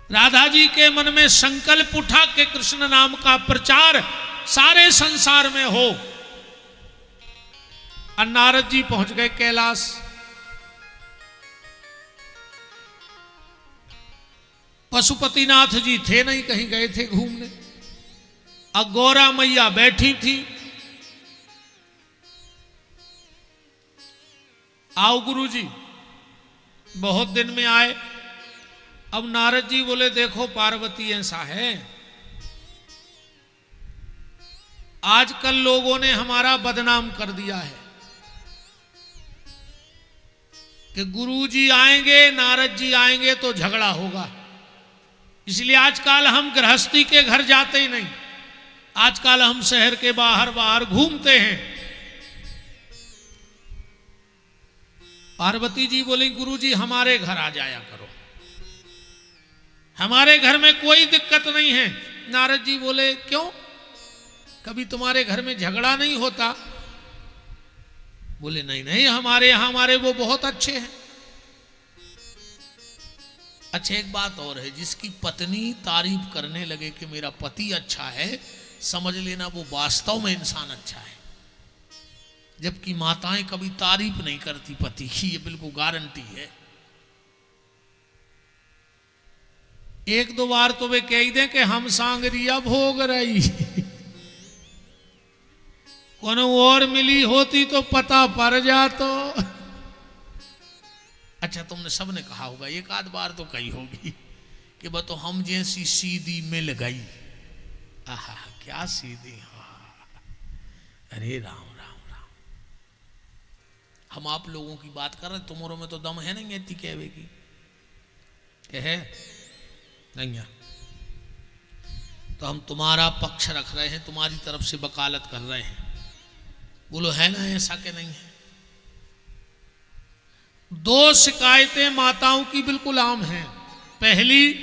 राधा जी के मन में संकल्प उठा कि कृष्ण नाम का प्रचार सारे संसार में हो। और नारद जी पहुंच गए कैलाश। पशुपतिनाथ जी थे नहीं, कहीं गए थे घूमने। अब गौरा मैया बैठी थी। आओ गुरुजी, बहुत दिन में आए। अब नारद जी बोले देखो पार्वती ऐसा है, आजकल लोगों ने हमारा बदनाम कर दिया है कि गुरुजी आएंगे, नारद जी आएंगे तो झगड़ा होगा। इसलिए आजकल हम गृहस्थी के घर जाते ही नहीं, आजकल हम शहर के बाहर बाहर घूमते हैं। पार्वती जी बोली गुरुजी हमारे घर आ जाया करो, हमारे घर में कोई दिक्कत नहीं है। नारद जी बोले क्यों, कभी तुम्हारे घर में झगड़ा नहीं होता? बोले नहीं नहीं, हमारे यहां हमारे वो बहुत अच्छे हैं। अच्छा एक बात और है, जिसकी पत्नी तारीफ करने लगे कि मेरा पति अच्छा है, समझ लेना वो वास्तव में इंसान अच्छा है। जबकि माताएं कभी तारीफ नहीं करती पति की, ये बिल्कुल गारंटी है। एक दो बार तो वे कह दें कि हम सांगरिया भोग रही, कौन और मिली होती तो पता पड़ जातो। अच्छा तुमने सबने कहा होगा, एक आध बार तो कही होगी कि बस तो हम जैसी सीधी मिल गई। आहा क्या सीधी, अरे राम राम राम। हम आप लोगों की बात कर रहे, तुम्हारों में तो दम है नहीं इतनी कहवे की, है नहीं है। तो हम तुम्हारा पक्ष रख रहे हैं, तुम्हारी तरफ से वकालत कर रहे हैं। बोलो है ना ऐसा कि नहीं है? दो शिकायतें माताओं की बिल्कुल आम हैं। पहली,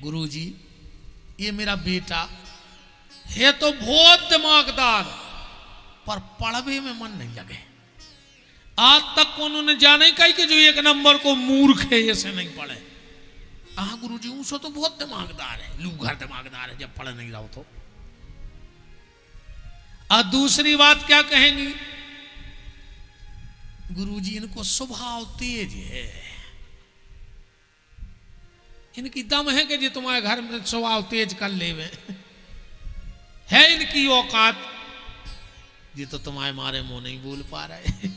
गुरुजी ये मेरा बेटा है तो बहुत दिमागदार, पर पढ़वे में मन नहीं लगे। आज तक उन्होंने जाने ही कही कि जो एक नंबर को मूर्ख है ऐसे नहीं पढ़े। हाँ गुरुजी उसो तो बहुत दिमागदार है, लूघर दिमागदार है जब पढ़ नहीं रहा हो तो। और दूसरी बात क्या कहेंगी, गुरुजी इनको स्वभाव तेज है, इनकी दम है कि जी तुम्हारे घर में स्वभाव तेज कर लेवे, है इनकी औकात जी, तो तुम्हारे मारे मुंह नहीं बोल पा रहे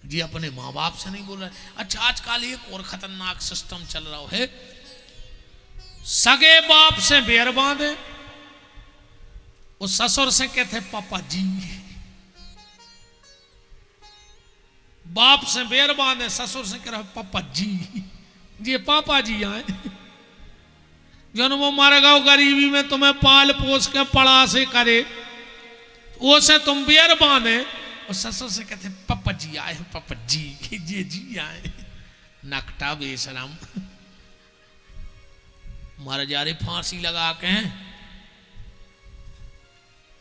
जी, अपने माँ बाप से नहीं बोल रहे। अच्छा आजकल एक और खतरनाक सिस्टम चल रहा है, सगे बाप से बेर बांधे, उस ससुर से कहते पापा जी, बाप से बेर बांधे, ससुर से कह रहे पापा जी, ये पापा जी आए जन वो मर गओ गरीबी में तुम्हें पाल पोस के पड़ा से करे, वो से तुम बेर बांधे और ससुर से कहते पापा जी आए, पापा जी ये जी आए। नकटा बेशरम, मर जा रही फांसी लगा के,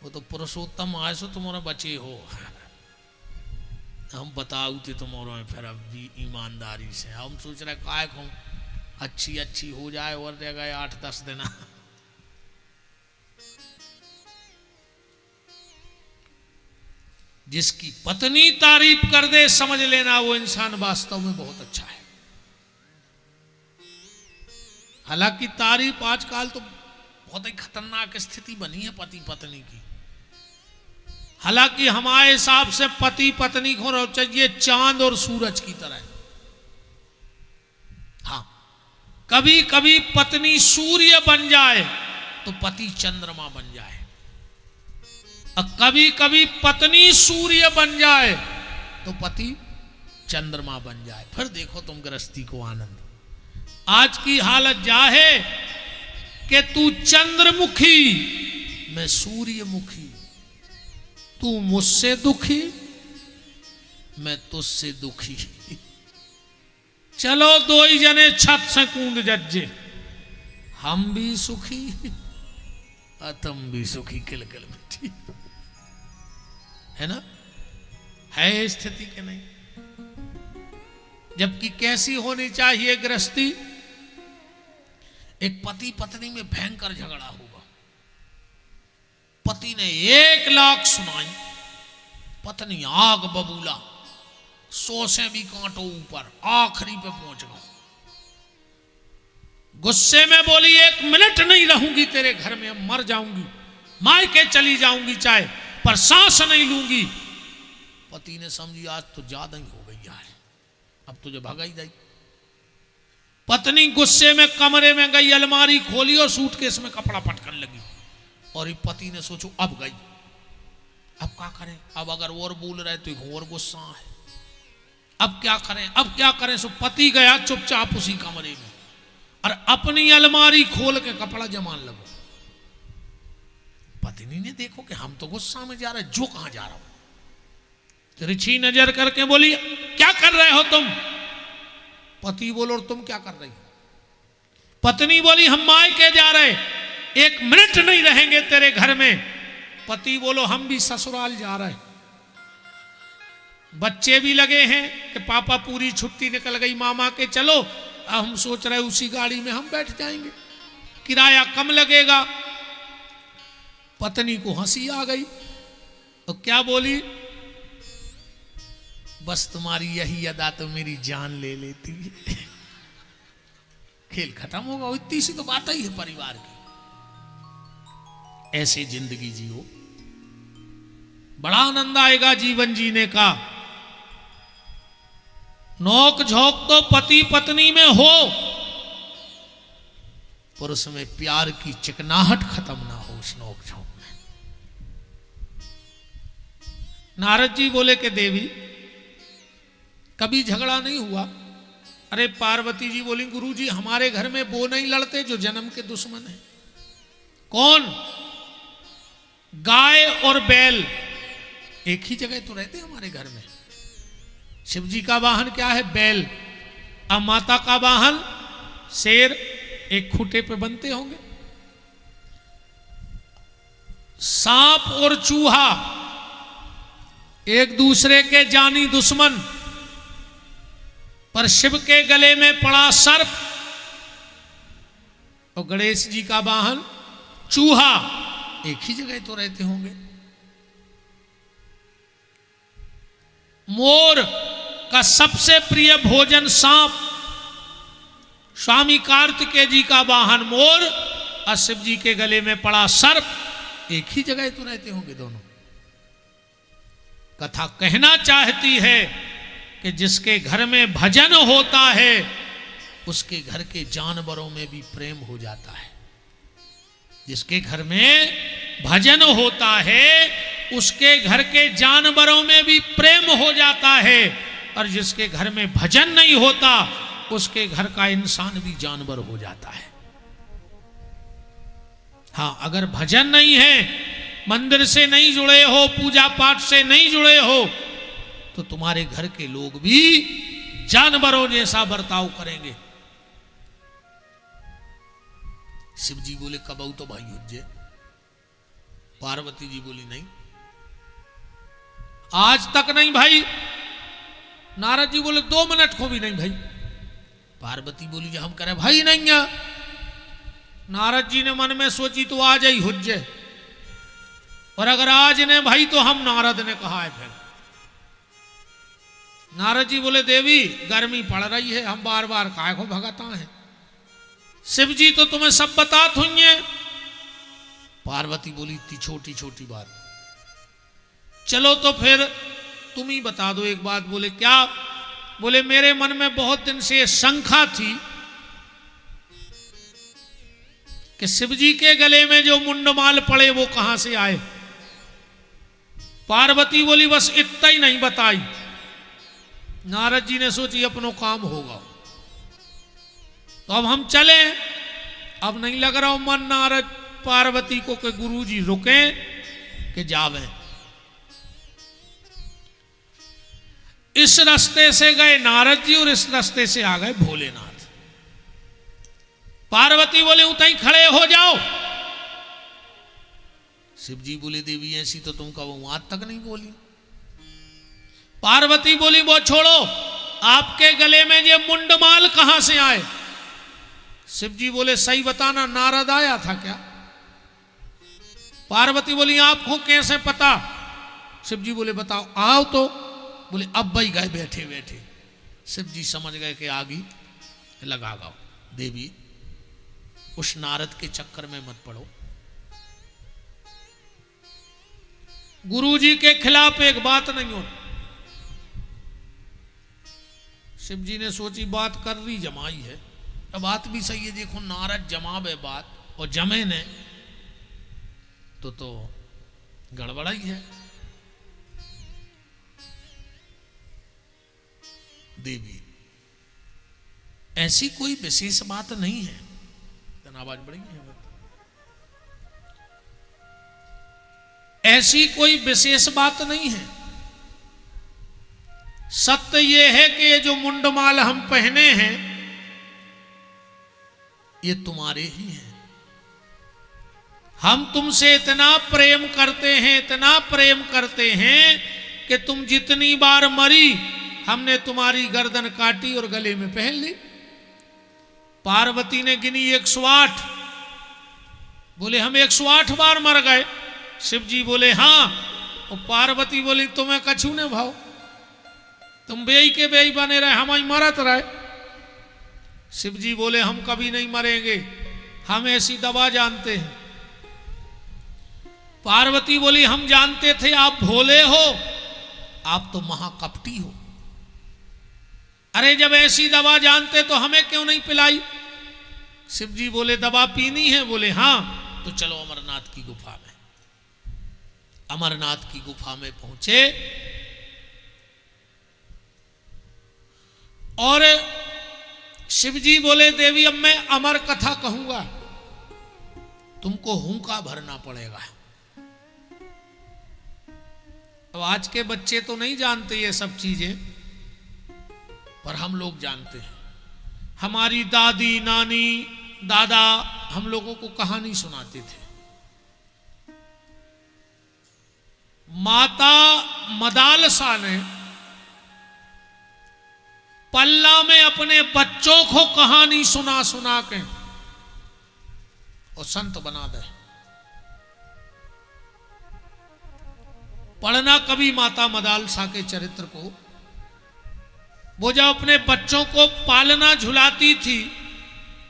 वो तो पुरुषोत्तम आए सो तुम्हारे बचे हो, हम बताओ थे तुम्हारों में फिर अब भी ईमानदारी से। हम सोच रहे काय को अच्छी अच्छी हो जाए और रह गए 8-10 दिन। जिसकी पत्नी तारीफ कर दे समझ लेना वो इंसान वास्तव में बहुत अच्छा है। हालांकि तारीफ आजकल तो बहुत ही खतरनाक स्थिति बनी है पति पत्नी की। हालांकि हमारे हिसाब से पति पत्नी को होना चाहिए चांद और सूरज की तरह। हाँ कभी कभी पत्नी सूर्य बन जाए तो पति चंद्रमा बन जाए, और कभी कभी पत्नी सूर्य बन जाए तो पति चंद्रमा बन जाए। फिर देखो तुम गृहस्थी को आनंद। आज की हालत जा है कि तू चंद्रमुखी मैं सूर्यमुखी, तू मुझसे दुखी मैं तुझसे दुखी, चलो दो ही जने छत से कूद जज्जे, हम भी सुखी और तुम भी सुखी, किलकिल मिट्टी। है ना, है स्थिति के नहीं? जबकि कैसी होनी चाहिए गृहस्थी? एक पति पत्नी में भयंकर झगड़ा होगा, पति ने 1 लाख सुनाई, पत्नी आग बबूला, 100 से भी कांटो ऊपर, आखिरी पे पहुंच गया। गुस्से में बोली 1 मिनट नहीं रहूंगी तेरे घर में, अब मर जाऊंगी, मायके चली जाऊंगी चाहे, पर सांस नहीं लूंगी। पति ने समझी आज तो ज्यादा ही हो गई यार, अब तुझे भगा ही जाई। पत्नी गुस्से में कमरे में गई, अलमारी खोली और सूटकेस में कपड़ा पटकन लगी। और ये पति ने सोचो अब गई, अब क्या करें, अब अगर और बोल रहे तो एक और गुस्सा है, अब क्या करें, अब क्या करें। सो पति गया चुपचाप उसी कमरे में और अपनी अलमारी खोल के कपड़ा जमान लगो। पत्नी ने देखो कि हम तो गुस्सा में जा रहे, जो कहां जा रहा हूं, तिरछी नजर करके बोली क्या कर रहे हो तुम? पति बोलो और तुम क्या कर रही हो? पत्नी बोली हम मायके जा रहे, 1 मिनट नहीं रहेंगे तेरे घर में। पति बोलो हम भी ससुराल जा रहे, बच्चे भी लगे हैं कि पापा पूरी छुट्टी निकल गई मामा के, चलो अब हम सोच रहे उसी गाड़ी में हम बैठ जाएंगे, किराया कम लगेगा। पत्नी को हंसी आ गई और क्या बोली, बस तुम्हारी यही अदा तो मेरी जान ले लेती है। खेल खत्म होगा, इतनी सी तो बात ही है परिवार की। ऐसे जिंदगी जियो, बड़ा आनंद आएगा जीवन जीने का। नोक झोंक तो पति पत्नी में हो, पर उसमें प्यार की चिकनाहट खत्म ना हो उस नोक झोंक में। नारद जी बोले कि देवी कभी झगड़ा नहीं हुआ? अरे पार्वती जी बोली गुरु जी हमारे घर में वो नहीं लड़ते जो जन्म के दुश्मन है। कौन? गाय और बैल एक ही जगह तो रहते हमारे घर में। शिव जी का वाहन क्या है? बैल। अब माता का वाहन शेर, एक खूंटे पे बनते होंगे। सांप और चूहा एक दूसरे के जानी दुश्मन, पर शिव के गले में पड़ा सर्प। और गणेश जी का वाहन चूहा, एक ही जगह तो रहते होंगे। मोर का सबसे प्रिय भोजन सांप, स्वामी कार्तिकेय जी का वाहन मोर और शिव जी के गले में पड़ा सर्प, एक ही जगह तो रहते होंगे दोनों। कथा कहना चाहती है कि जिसके घर में भजन होता है उसके घर के जानवरों में भी प्रेम हो जाता है। जिसके घर में भजन होता है उसके घर के जानवरों में भी प्रेम हो जाता है, और जिसके घर में भजन नहीं होता उसके घर का इंसान भी जानवर हो जाता है। हां, अगर भजन नहीं है, मंदिर से नहीं जुड़े हो, पूजा पाठ से नहीं जुड़े हो, तो तुम्हारे घर के लोग भी जानवरों जैसा बर्ताव करेंगे। शिव जी बोले कबऊ तो भाई हुज्जे। पार्वती जी बोली नहीं, आज तक नहीं भाई। नारद जी बोले 2 मिनट को भी नहीं भाई। पार्वती बोली जो हम करें भाई नहीं है। नारद जी ने मन में सोची तो आज ही हुज्जे, और अगर आज ने भाई तो हम नारद ने कहा है। फिर नारद जी बोले देवी गर्मी पड़ रही है, हम बार बार काय को भगाता है। शिव जी तो तुम्हें सब बतात हुई है। पार्वती बोली इतनी छोटी छोटी बात, चलो तो फिर तुम ही बता दो एक बात। बोले क्या? बोले मेरे मन में बहुत दिन से शंका थी कि शिव जी के गले में जो मुंडमाल पड़े वो कहां से आए। पार्वती बोली बस इतना ही नहीं बताई। नारद जी ने सोची अपनो काम होगा, तो अब हम चले। अब नहीं लग रहा मन नारद पार्वती को कि गुरु जी रुके कि जावे। इस रास्ते से गए नारद जी और इस रास्ते से आ गए भोलेनाथ। पार्वती बोले उतहीं खड़े हो जाओ। शिव जी बोले देवी ऐसी तो तुम कहो आज तक नहीं बोली। पार्वती बोली वो छोड़ो, आपके गले में ये मुंडमाल कहां से आए? शिव जी बोले सही बताना, नारद आया था क्या? पार्वती बोली आपको कैसे पता? शिव जी बोले बताओ। आओ तो। बोले अब भाई गए बैठे बैठे। शिव जी समझ गए कि आगी लगा गाओ। देवी उस नारद के चक्कर में मत पड़ो। गुरु जी के खिलाफ एक बात नहीं हो। शिव जी ने सोची बात कर रही जमाई है, अब बात भी सही है। देखो नारद जमावे बात और जमे ने तो गड़बड़ा ही है। देवी ऐसी कोई विशेष बात नहीं है। आवाज बढ़ी है। ऐसी कोई विशेष बात नहीं है। सत्य यह है कि ये जो मुंडमाल हम पहने हैं ये तुम्हारे ही हैं। हम तुमसे इतना प्रेम करते हैं, इतना प्रेम करते हैं कि तुम जितनी बार मरी हमने तुम्हारी गर्दन काटी और गले में पहन ली। पार्वती ने गिनी 108। बोले हम 108 बार मर गए। शिव जी बोले हाँ। और पार्वती बोली तुम्हें कछु ने भाव, तुम बेई के बेई बने रहे, हम ही मरत रहे। शिव जी बोले हम कभी नहीं मरेंगे, हम ऐसी दवा जानते हैं। पार्वती बोली हम जानते थे आप भोले हो, आप तो महाकपटी हो। अरे जब ऐसी दवा जानते तो हमें क्यों नहीं पिलाई? शिव जी बोले दवा पीनी है? बोले हाँ। तो चलो अमरनाथ की गुफा में। अमरनाथ की गुफा में पहुंचे और शिव जी बोले देवी अब मैं अमर कथा कहूंगा, तुमको हुंका भरना पड़ेगा। अब आज के बच्चे तो नहीं जानते ये सब चीजें, पर हम लोग जानते हैं। हमारी दादी नानी दादा हम लोगों को कहानी सुनाते थे। माता मदालसा ने पल्ला में अपने बच्चों को कहानी सुना सुना के और संत बना दे। पढ़ना कभी माता मदालसा के चरित्र को। वो जब अपने बच्चों को पालना झुलाती थी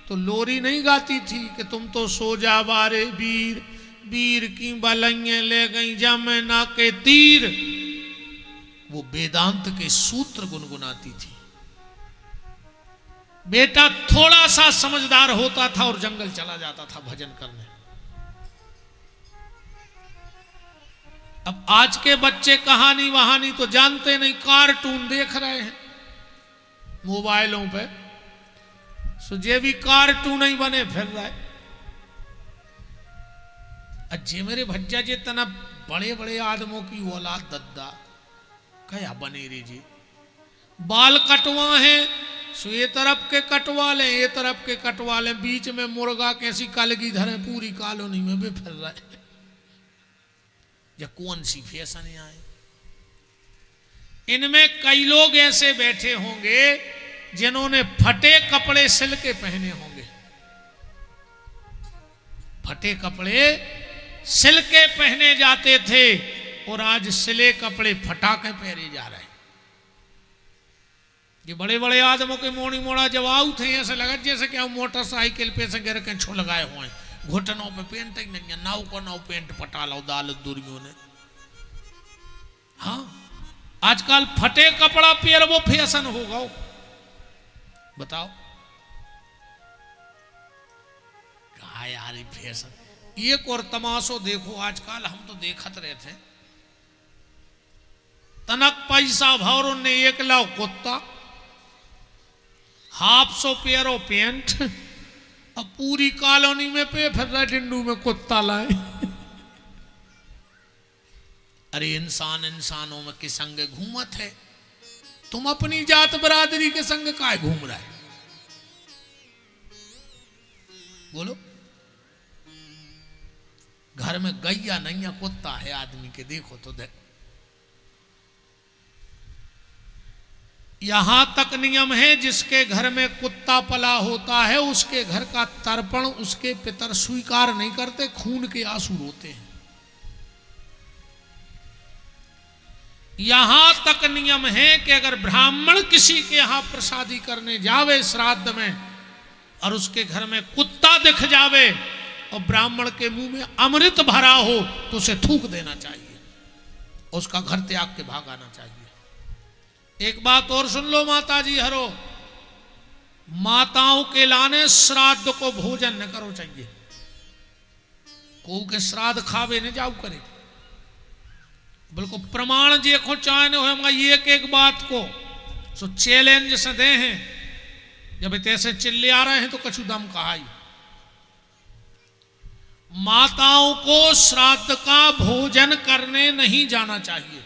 तो लोरी नहीं गाती थी कि तुम तो सो जा बारे वीर, वीर की बलैया ले गई जमुना के तीर। वो वेदांत के सूत्र गुनगुनाती थी। बेटा थोड़ा सा समझदार होता था और जंगल चला जाता था भजन करने। अब आज के बच्चे कहानी वहानी तो जानते नहीं, कार्टून देख रहे हैं मोबाइलों पे। सो जे भी कार्टून ही बने फिर रहा है। अज्जे मेरे भज्जा जे तना बड़े बड़े आदमों की औलाद दद्दा क्या बने रे जी। बाल कटवा है सो ये तरफ के कटवा लें, ये तरफ के कटवा लें, बीच में मुर्गा कैसी कलगी धरे पूरी कॉलोनी में भी फिर रहा है। या कौन सी फैशन आए। इनमें कई लोग ऐसे बैठे होंगे जिन्होंने फटे कपड़े सिल के पहने होंगे। फटे कपड़े सिल के पहने जाते थे और आज सिले कपड़े फटा के पहने जा रहे हैं। ये बड़े बड़े आदमों के मोड़ी मोड़ा जवाब थे, ऐसे लगा जैसे कि मोटरसाइकिल पे से गिर के छो लगाए हुए हैं। घुटनों पे पेंट ही नहीं है, नाव को नाव पेंट पटा लो दाल दूरियों ने। हाँ आजकल फटे कपड़ा पेर वो फैशन होगा। बताओ कहा यार ये फैशन। एक और तमाशो देखो आजकल हम तो देखत रहे थे। तनक पैसा भौरों ने एक लाओ कुत्ता, 150 पेरो पेंट, अब पूरी कॉलोनी में पे फिर रहा डिंडू में कुत्ता लाए। अरे इंसान इंसानों में के संग घूमत है, तुम अपनी जात बरादरी के संग काय घूम रहा है? बोलो। घर में गैया नैया कुत्ता है आदमी के, देखो तो देख। यहां तक नियम है, जिसके घर में कुत्ता पला होता है उसके घर का तर्पण उसके पितर स्वीकार नहीं करते, खून के आंसू रोते हैं। यहां तक नियम है कि अगर ब्राह्मण किसी के यहां प्रसादी करने जावे श्राद्ध में और उसके घर में कुत्ता दिख जावे और ब्राह्मण के मुंह में अमृत भरा हो तो उसे थूक देना चाहिए, उसका घर त्याग के भाग आना चाहिए। एक बात और सुन लो माता जी हरो, माताओं के लाने श्राद्ध को भोजन न करो चाहिए, को के श्राद्ध खावे न जाओ करे, बिल्कुल प्रमाण जे को चाहने हो एक एक बात को सो चैलेंज से दे हैं। जब ऐसे चिल्ले आ रहे हैं तो कछु दम कहा ही। माताओं को श्राद्ध का भोजन करने नहीं जाना चाहिए,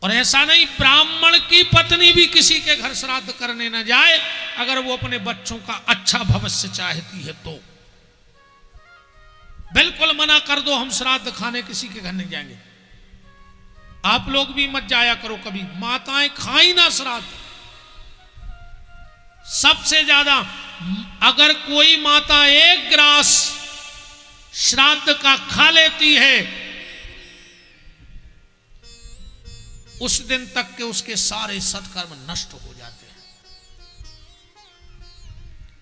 और ऐसा नहीं ब्राह्मण की पत्नी भी किसी के घर श्राद्ध करने न जाए अगर वो अपने बच्चों का अच्छा भविष्य चाहती है तो। बिल्कुल मना कर दो, हम श्राद्ध खाने किसी के घर नहीं जाएंगे। आप लोग भी मत जाया करो कभी, माताएं खाई ना श्राद्ध। सबसे ज्यादा अगर कोई माता एक ग्रास श्राद्ध का खा लेती है उस दिन तक के उसके सारे सत्कर्म नष्ट हो जाते हैं।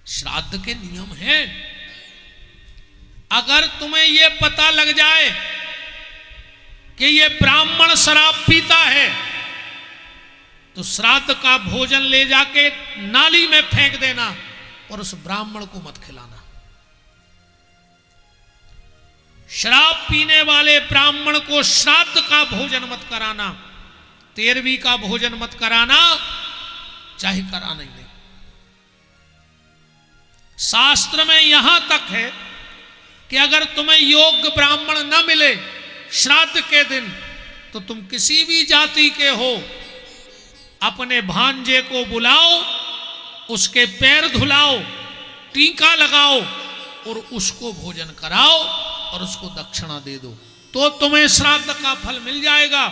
श्राद्ध के नियम हैं। अगर तुम्हें यह पता लग जाए कि यह ब्राह्मण शराब पीता है तो श्राद्ध का भोजन ले जाके नाली में फेंक देना और उस ब्राह्मण को मत खिलाना। शराब पीने वाले ब्राह्मण को श्राद्ध का भोजन मत कराना, 13वीं का भोजन मत कराना, चाहे कराना ही नहीं। शास्त्र में यहां तक है कि अगर तुम्हें योग्य ब्राह्मण न मिले श्राद्ध के दिन तो तुम किसी भी जाति के हो, अपने भांजे को बुलाओ, उसके पैर धुलाओ, टीका लगाओ और उसको भोजन कराओ और उसको दक्षिणा दे दो, तो तुम्हें श्राद्ध का फल मिल जाएगा।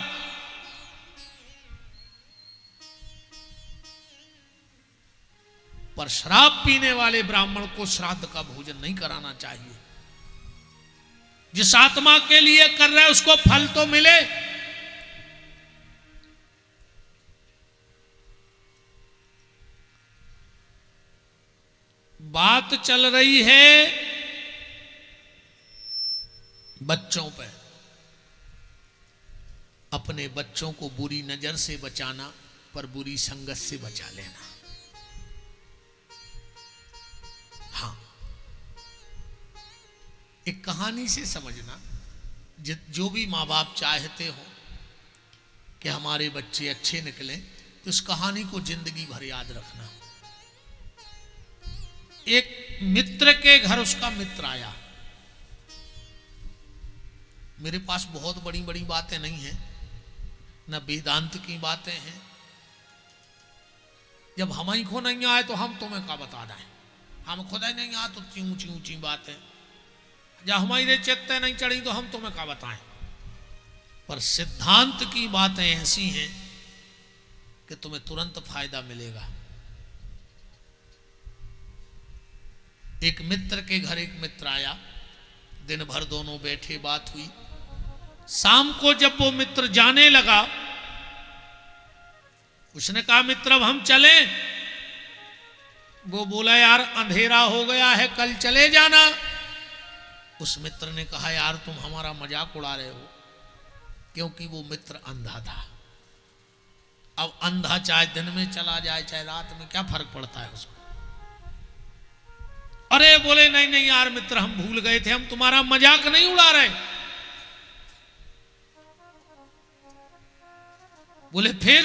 पर शराब पीने वाले ब्राह्मण को श्राद्ध का भोजन नहीं कराना चाहिए। जिस आत्मा के लिए कर रहे उसको फल तो मिले। बात चल रही है बच्चों पे। अपने बच्चों को बुरी नजर से बचाना, पर बुरी संगत से बचा लेना। हाँ, एक कहानी से समझना, जो भी माँ बाप चाहते हो कि हमारे बच्चे अच्छे निकलें तो इस कहानी को जिंदगी भर याद रखना। एक मित्र के घर उसका मित्र आया। मेरे पास बहुत बड़ी बड़ी बातें नहीं हैं, न वेदांत की बातें हैं। जब हम ही को नहीं आए तो हम तुम्हें क्या बता दें, हम खुद ही नहीं आए तो ऊंची ऊंची बातें। जब हमारे चित्ते नहीं चढ़ी तो हम तुम्हें क्या बताएं। पर सिद्धांत की बातें ऐसी हैं कि तुम्हें तुरंत फायदा मिलेगा। एक मित्र के घर एक मित्र आया, दिन भर दोनों बैठे, बात हुई। शाम को जब वो मित्र जाने लगा, उसने कहा मित्र अब हम चलें। वो बोला यार अंधेरा हो गया है, कल चले जाना। उस मित्र ने कहा यार तुम हमारा मजाक उड़ा रहे हो, क्योंकि वो मित्र अंधा था। अब अंधा चाहे दिन में चला जाए चाहे रात में, क्या फर्क पड़ता है उसको। अरे बोले नहीं नहीं यार मित्र हम भूल गए थे, हम तुम्हारा मजाक नहीं उड़ा रहे। बोले फिर?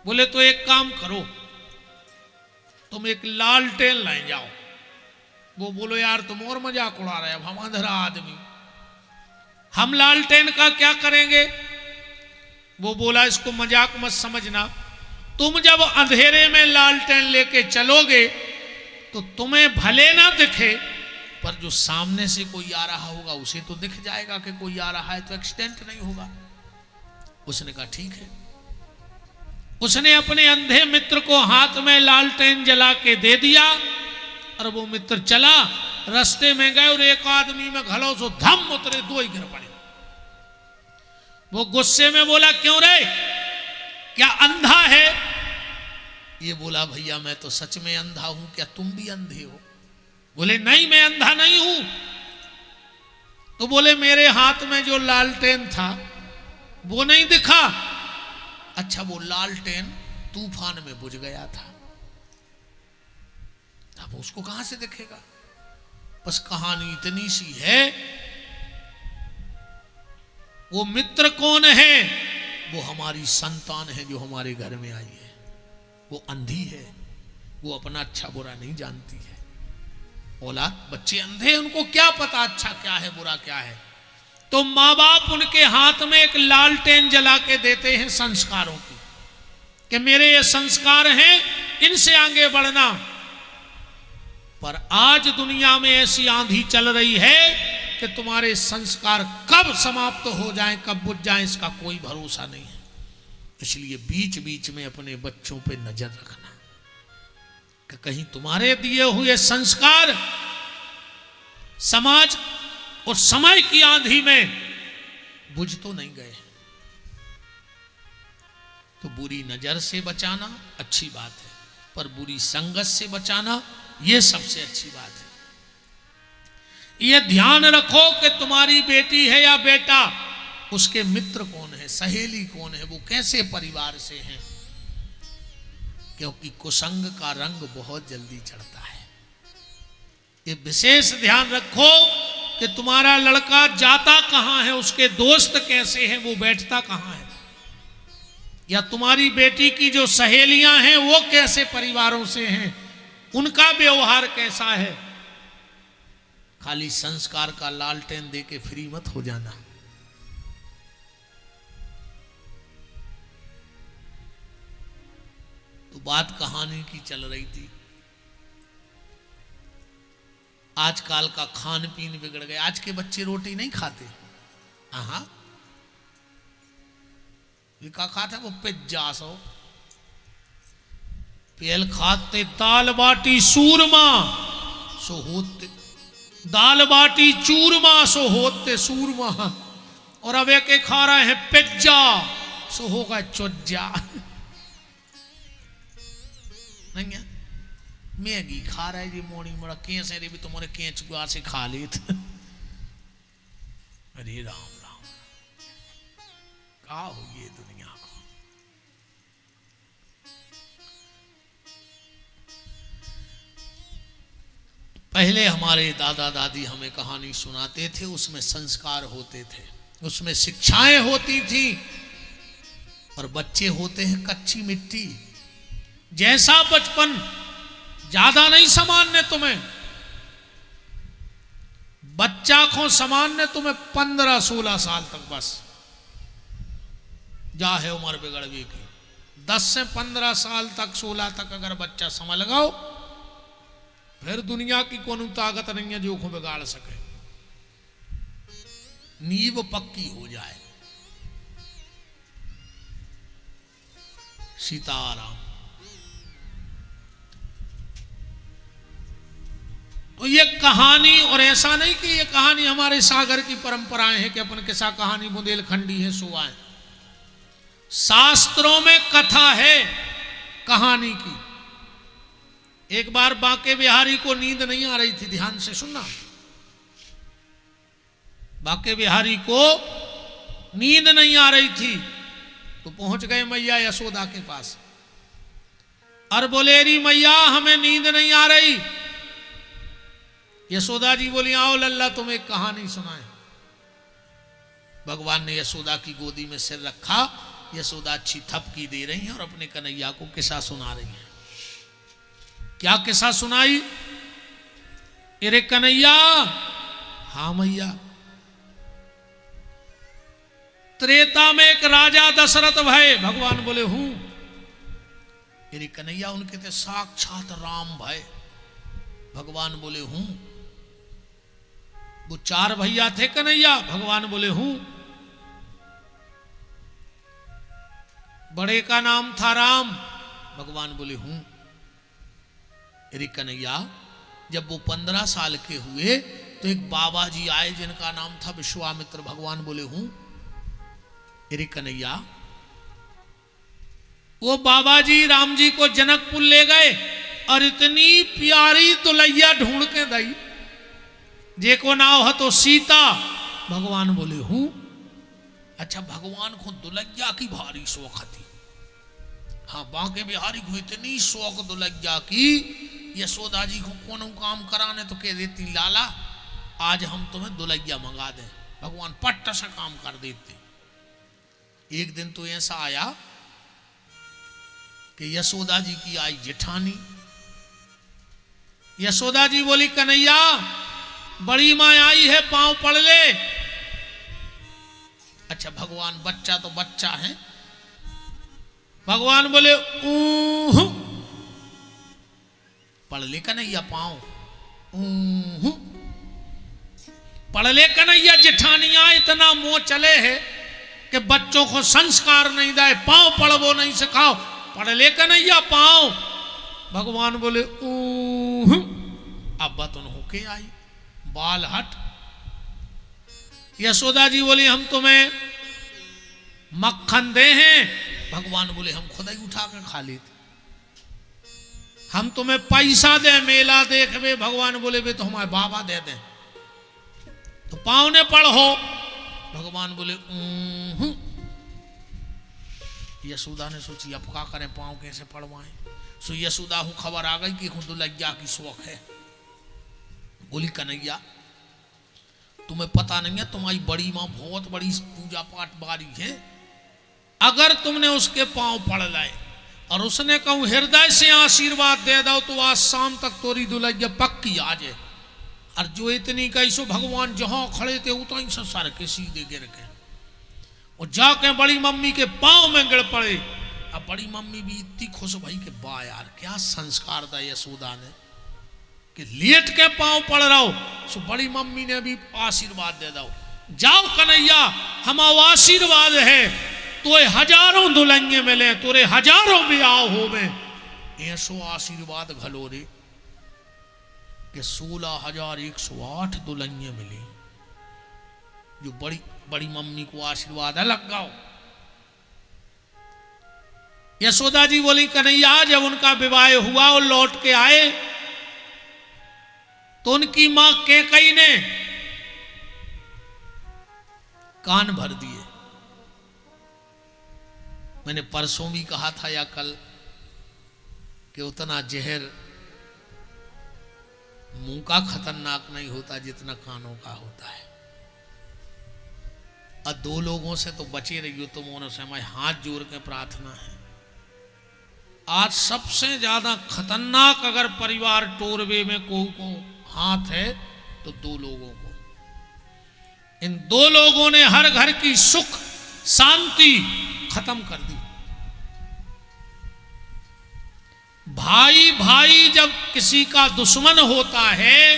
बोले तो एक काम करो, तुम एक लालटेन ले जाओ। वो बोलो यार तुम और मजाक उड़ा रहे, अब हम अंधेरा आदमी, हम लालटेन का क्या करेंगे। वो बोला इसको मजाक मत समझना, तुम जब अंधेरे में लालटेन लेके चलोगे तो तुम्हें भले ना दिखे, पर जो सामने से कोई आ रहा होगा उसे तो दिख जाएगा कि कोई आ रहा है, तो एक्सीडेंट नहीं होगा। उसने कहा ठीक है। उसने अपने अंधे मित्र को हाथ में लालटेन जला के दे दिया और वो मित्र चला। रास्ते में गए और एक आदमी में घलो सो धम उतरे, दो ही गिर पड़े। वो गुस्से में बोला क्यों रे, क्या अंधा है? ये बोला भैया मैं तो सच में अंधा हूं, क्या तुम भी अंधे हो? बोले नहीं मैं अंधा नहीं हूं। तो बोले मेरे हाथ में जो लालटेन था वो नहीं दिखा। अच्छा वो लालटेन तूफान में बुझ गया था, अब उसको कहां से दिखेगा? बस कहानी इतनी सी है। वो मित्र कौन है? वो हमारी संतान है जो हमारे घर में आई है। वो अंधी है, वो अपना अच्छा बुरा नहीं जानती है। औलाद बच्चे अंधे, उनको क्या पता अच्छा क्या है बुरा क्या है। तो माँ बाप उनके हाथ में एक लालटेन जला के देते हैं संस्कारों की, कि मेरे ये संस्कार हैं, इनसे आगे बढ़ना। पर आज दुनिया में ऐसी आंधी चल रही है कि तुम्हारे संस्कार कब समाप्त हो जाएं, कब बुझ जाएं, इसका कोई भरोसा नहीं है। इसलिए बीच बीच में अपने बच्चों पे नजर रखना कि कहीं तुम्हारे दिए हुए संस्कार समाज और समय की आंधी में बुझ तो नहीं गए। तो बुरी नजर से बचाना अच्छी बात है, पर बुरी संगत से बचाना यह सबसे अच्छी बात है। यह ध्यान रखो कि तुम्हारी बेटी है या बेटा, उसके मित्र कौन है, सहेली कौन है, वो कैसे परिवार से हैं, क्योंकि कुसंग का रंग बहुत जल्दी चढ़ता है। ये विशेष ध्यान रखो कि तुम्हारा लड़का जाता कहां है, उसके दोस्त कैसे हैं, वो बैठता कहां है, या तुम्हारी बेटी की जो सहेलियां हैं वो कैसे परिवारों से हैं, उनका व्यवहार कैसा है। खाली संस्कार का लालटेन दे के फ्री मत हो जाना। तो बात कहानी की चल रही थी। आजकल का खान पीन बिगड़ गया। आज के बच्चे रोटी नहीं खाते। हाँ क्या खाते वो पिज्जा सो पेल खाते, दाल बाटी चूरमा सो होते, दाल बाटी चूरमा सो होते सूरमा, और अब एक खा रहे हैं पिज्जा सो होगा चुज्जा। नहीं है मैगी खा रहा है जी मोर्निंग बड़ा कैसे रे भी तुम्हारे कैच गुआ से खा ले। अरे राम राम का हो ये दुनिया को। पहले हमारे दादा दादी हमें कहानी सुनाते थे, उसमें संस्कार होते थे, उसमें शिक्षाएं होती थी। और बच्चे होते हैं कच्ची मिट्टी जैसा बचपन, ज्यादा नहीं सामान्य तुम्हें। बच्चा को सामान्य तुम्हें 15-16 साल तक बस जा है उम्र बिगड़वी की। 10 से 15 साल तक 16 तक अगर बच्चा समझ लगाओ, फिर दुनिया की कोई ताकत नहीं है जो को बिगाड़ सके। नींव पक्की हो जाए। सीताराम। तो ये कहानी, और ऐसा नहीं कि ये कहानी हमारे सागर की परंपराएं हैं कि अपन किस्सा कहानी बुंदेलखंडी है सो आए। शास्त्रों में कथा है कहानी की। एक बार बांके बिहारी को नींद नहीं आ रही थी, ध्यान से सुनना। बांके बिहारी को नींद नहीं आ रही थी तो पहुंच गए मैया यशोदा के पास और बोले री मैया हमें नींद नहीं आ रही। यशोदा जी बोली आओ लल्ला तुम्हें एक कहानी सुनाए। भगवान ने यशोदा की गोदी में सिर रखा। यशोदा अच्छी थपकी दे रही हैं और अपने कन्हैया को किस्सा सुना रही हैं। क्या किस्सा सुनाई? अरे कन्हैया। हाँ मैया। त्रेता में एक राजा दशरथ भय। भगवान बोले हूं। अरे कन्हैया उनके थे साक्षात राम भय। भगवान बोले हूं। वो 4 भैया थे कन्हैया। भगवान बोले हूं। बड़े का नाम था राम। भगवान बोले हूं। अरे कन्हैया, जब वो 15 साल के हुए तो एक बाबा जी आए जिनका नाम था विश्वामित्र। भगवान बोले हूं। अरे कन्हैया, वो बाबा जी राम जी को जनकपुर ले गए और इतनी प्यारी दुल्हैया ढूंढ के दई, जेको नाव है तो सीता। भगवान बोले हूं। अच्छा, भगवान को दुल्हैया की भारी शौक थी। हाँ, बांके बिहारी को इतनी शौक दुल्हैया की, यशोदा जी को कौन काम कराने तो कह देती लाला आज हम तुम्हें दुल्हैया मंगा दें। भगवान पट्ट से काम कर देते। एक दिन तो ऐसा आया कि यशोदा जी की आई जेठानी। यशोदा जी बोली कन्हैया, बड़ी माँ आई है, पांव पड़ ले। अच्छा, भगवान बच्चा तो बच्चा है। भगवान बोले ऊहू, पढ़ ले कन्हैया पांव। ऊहू, पढ़ ले कन्हैया। जेठानियां इतना मोह चले है कि बच्चों को संस्कार नहीं दे, पांव पढ़वो नहीं सिखाओ, पढ़ ले कन्हैया पांव। भगवान बोले ऊहू। अब बतन होके आई, बाल हट। यशोदा जी बोली हम तुम्हें मक्खन दे हैं। भगवान बोले हम खुद ही उठा कर खा लेते। हम तुम्हें पैसा दे, मेला देखवे। भगवान बोले वे तो हमारे बाबा दे दें। तो पाँव ने पढ़ो। भगवान बोले यशोदा ने सोची अब क्या करें, पाँव कैसे पढ़वाएं। सो यशोदा हूँ खबर आ गई कि दुल्हैया की शौक है। बोली कन्हैया, तुम्हें पता नहीं है तुम्हारी बड़ी माँ बहुत बड़ी पूजा पाठ वाली है, अगर तुमने उसके पांव पड़ लाए और उसने कहूं हृदय से आशीर्वाद दे दो तो आज शाम तक तोरी दुल्हैया पक्की आ जाए। और जो इतनी कही सो भगवान जहां खड़े थे उतनी से सर के सीधे गिर के और जाके बड़ी मम्मी के पांव में गिर पड़े। अब बड़ी मम्मी भी इतनी खुश भई कि वाह यार क्या संस्कार था यशोदा ने कि लेट के पांव पड़ रहा हो। सो बड़ी मम्मी ने भी आशीर्वाद दे दो, जाओ कन्हैया हमारा आशीर्वाद है, तो हजारों दुल्हनिये मिले, तोरे हजारों ब्याह होवे। ऐसो आशीर्वाद घलो रे कि 16,108 दुल्हनिये मिली। जो बड़ी बड़ी मम्मी को आशीर्वाद अलग गाओ। यशोदा जी बोली कन्हैया, जब उनका विवाह हुआ और लौट के आए तो उनकी मां कैकई ने कान भर दिए। मैंने परसों भी कहा था या कल कि उतना जहर मुंह का खतरनाक नहीं होता जितना कानों का होता है। और 2 लोगों से तो बचे रहियो तुम, उनसे हमारे हाथ जोड़ के प्रार्थना है। आज सबसे ज्यादा खतरनाक अगर परिवार टोरवे में को हाथ है तो 2 लोगों को। इन 2 लोगों ने हर घर की सुख शांति खत्म कर दी। भाई भाई जब किसी का दुश्मन होता है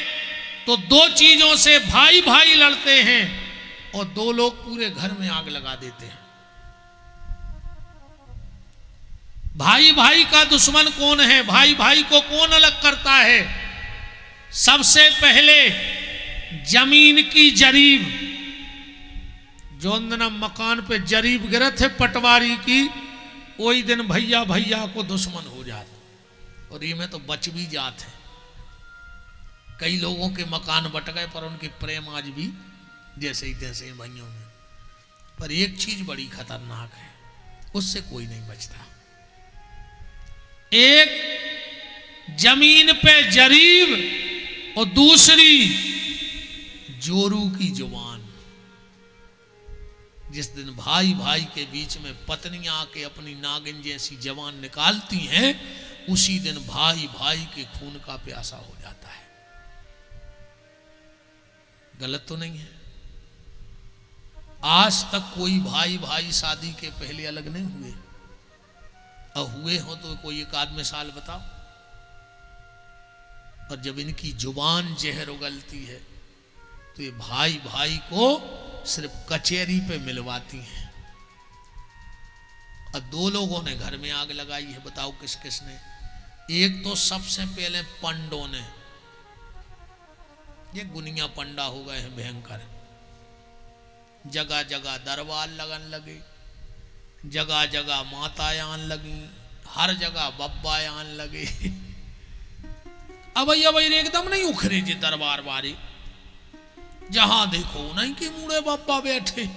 तो 2 चीजों से भाई भाई लड़ते हैं और 2 लोग पूरे घर में आग लगा देते हैं। भाई भाई का दुश्मन कौन है, भाई भाई को कौन अलग करता है? सबसे पहले जमीन की जरीब। जो दिन मकान पे जरीब गिरे थे पटवारी की, वही दिन भैया भैया को दुश्मन हो जाते। और ये में तो बच भी जाते। कई लोगों के मकान बट गए पर उनके प्रेम आज भी जैसे ही तैसे भाइयों में। पर एक चीज बड़ी खतरनाक है, उससे कोई नहीं बचता। एक जमीन पे जरीब और दूसरी जोरू की जुबान। जिस दिन भाई भाई के बीच में पत्नियां आके अपनी नागिन जैसी जवान निकालती हैं, उसी दिन भाई भाई के खून का प्यासा हो जाता है। गलत तो नहीं है? आज तक कोई भाई भाई शादी के पहले अलग नहीं हुए, और हुए हो तो कोई एक आध मिसाल बताओ। और जब इनकी जुबान जहर उगलती है तो ये भाई भाई को सिर्फ कचहरी पे मिलवाती हैं। और 2 लोगों ने घर में आग लगाई है, बताओ किस किसने। एक तो सबसे पहले पंडों ने, ये गुनिया पंडा हो गए हैं भयंकर, जगह जगह दरबार लगन लगे, जगह जगह माताएं आन लगी, हर जगह बब्बा आन लगे। अब एकदम नहीं उखरे जी दरबार बारी, जहां देखो नहीं कि मुड़े बब्बा बैठे,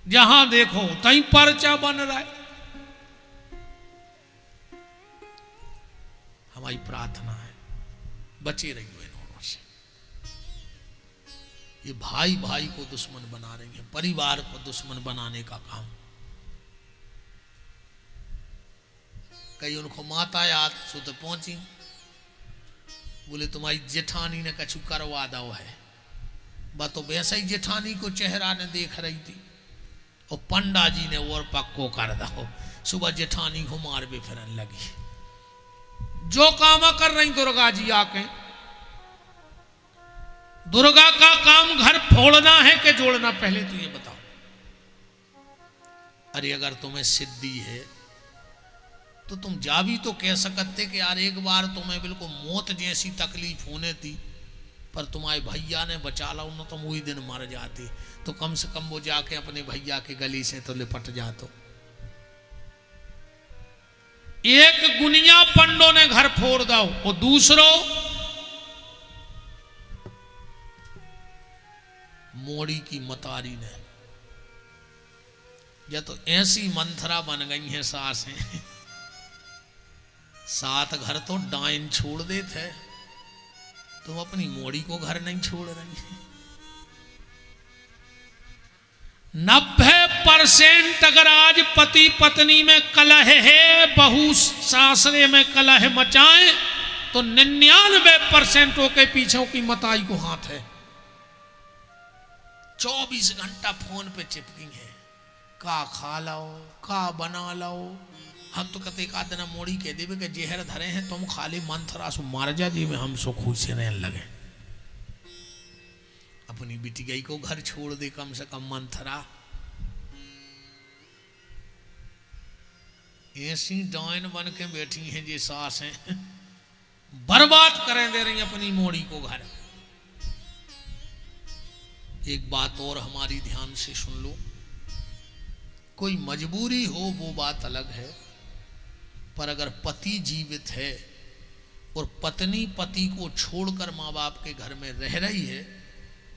जहां देखो तहीं पर्चा बन रहा है। हमारी प्रार्थना है बचे रहिए इन्होंने से। ये भाई भाई को दुश्मन बना रही है, परिवार को दुश्मन बनाने का काम। कई उनको माता याद सुत पहुंची, बोले तुम्हारी जेठानी ने कछु करवा दो है। बस तो वैसा ही जेठानी को चेहरा ने देख रही थी, और पंडा जी ने और पक्को कर दो। सुबह जेठानी को मार भी फिरन लगी। जो काम कर रही दुर्गा जी आके, दुर्गा का काम घर फोड़ना है कि जोड़ना, पहले तो ये बताओ। अरे अगर तुम्हें सिद्धि है तो तुम जा भी तो कह सकते कि यार एक बार तुम्हें बिल्कुल मौत जैसी तकलीफ होने थी, पर तुम्हारे भैया ने बचा ला, उन्होंने तुम वही दिन मर जाती, तो कम से कम वो जाके अपने भैया के गली से तो लिपट जातो। एक गुनिया पंडों ने घर फोड़ दो, और दूसरों मोड़ी की मतारी ने, या तो ऐसी मंथरा बन गई है सासें, 7 घर तो डाइन छोड़ देते, तुम अपनी मोड़ी को घर नहीं छोड़ रही। 90% अगर आज पति पत्नी में कलह है, बहू सासरे में कलह मचाए, तो 99% के पीछे की मताई को हाथ है। 24 घंटा फोन पे चिपकी है, का खा लाओ, का बना लाओ। हम तो कहते एक आदना मोड़ी कह देवे कि जहर धरे हैं, तुम खाली मंथरा सु मार जा जी में हम सो खुश से रहने लगे। अपनी बेटी गई को घर छोड़ दे, कम से कम मंथरा। ऐसी डाइन बन के बैठी हैं जी सास हैं, बर्बाद करें दे रही अपनी मोड़ी को घर। एक बात और हमारी ध्यान से सुन लो, कोई मजबूरी हो वो बात अलग है, पर अगर पति जीवित है और पत्नी पति को छोड़कर माँ बाप के घर में रह रही है,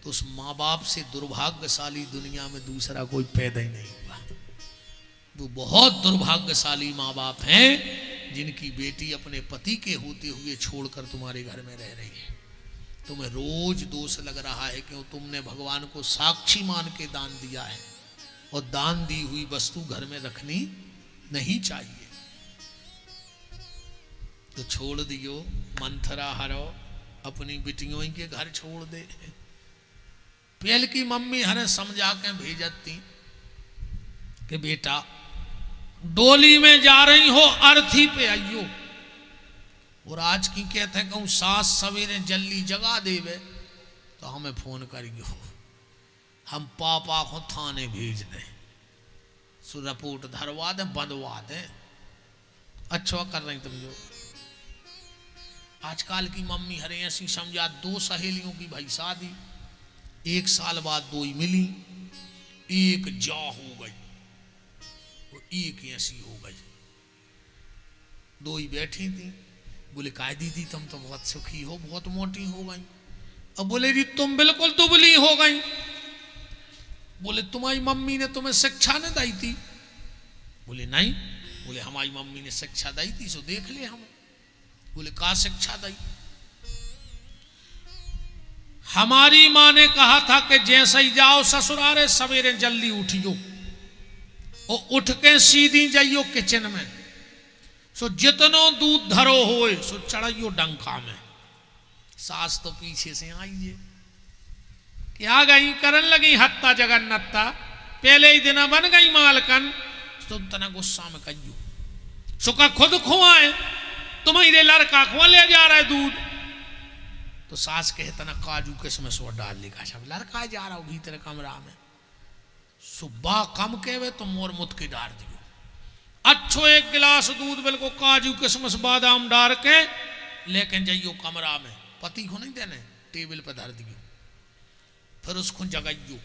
तो उस माँ बाप से दुर्भाग्यशाली दुनिया में दूसरा कोई पैदा ही नहीं हुआ। वो बहुत दुर्भाग्यशाली माँ बाप हैं जिनकी बेटी अपने पति के होते हुए छोड़कर तुम्हारे घर में रह रही है। तुम्हें रोज दोष लग रहा है कि तुमने भगवान को साक्षी मान के दान दिया है, और दान दी हुई वस्तु घर में रखनी नहीं चाहिए। तो छोड़ दियो, मंथरा हरो, अपनी बेटियों के घर छोड़ दे। पहल की मम्मी हरे समझा के भेजती कि बेटा डोली में जा रही हो, अर्थी पे आइयो। और आज की कहते हैं कहूँ सास सवेरे जल्दी जगा देवे तो हमें फोन करियो, हम पापा को थाने भेज दें, सो रिपोर्ट धरवा दें, बंधवा दें। अच्छा कर रही तुम जो। आजकल की मम्मी हरे ऐसी समझा, 2 सहेलियों की भाई शादी, 1 साल बाद 2 ही मिली, एक जा हो गई, वो एक ऐसी हो गई। 2 ही बैठी थी, बोले काय दीदी तुम तो बहुत सुखी हो, बहुत मोटी हो गई। अब बोले जी तुम बिल्कुल दुबली हो गई। बोले तुम्हारी मम्मी ने तुम्हें शिक्षा न दी थी? बोले नहीं। बोले हमारी मम्मी ने शिक्षा दी थी, सो देख ले हम। बोले का शिक्षा दी? हमारी माँ ने कहा था कि जैसे ही जाओ ससुरारे सवेरे जल्दी उठियो और उठ के सीधी जाइयो किचन में, सो जितनो दूध धरो होए सो चढ़ाइयो डंका में। सास तो पीछे से आइए क्या गई करन लगी हत्ता जगन्नत्ता, पहले ही दिन बन गई मालकन। तो तना गुस्सा में कहियो सुखा खुद खुआए, तुम्हारे लड़का को ले जा रहा है दूध। तो सास कहे तना काजू किसमें सो डाल लेगा, सब लड़का जा रहा हो भीतर कमरा में, सुबह कम कहवे तो मोर मुत के डाल दियो। अच्छो एक गिलास दूध बिल्कुल काजू किशमिश बादाम डाल के लेकिन जाइयो कमरा में, पति को नहीं देने, टेबल पर धर दियो, फिर उसको जगाइयो,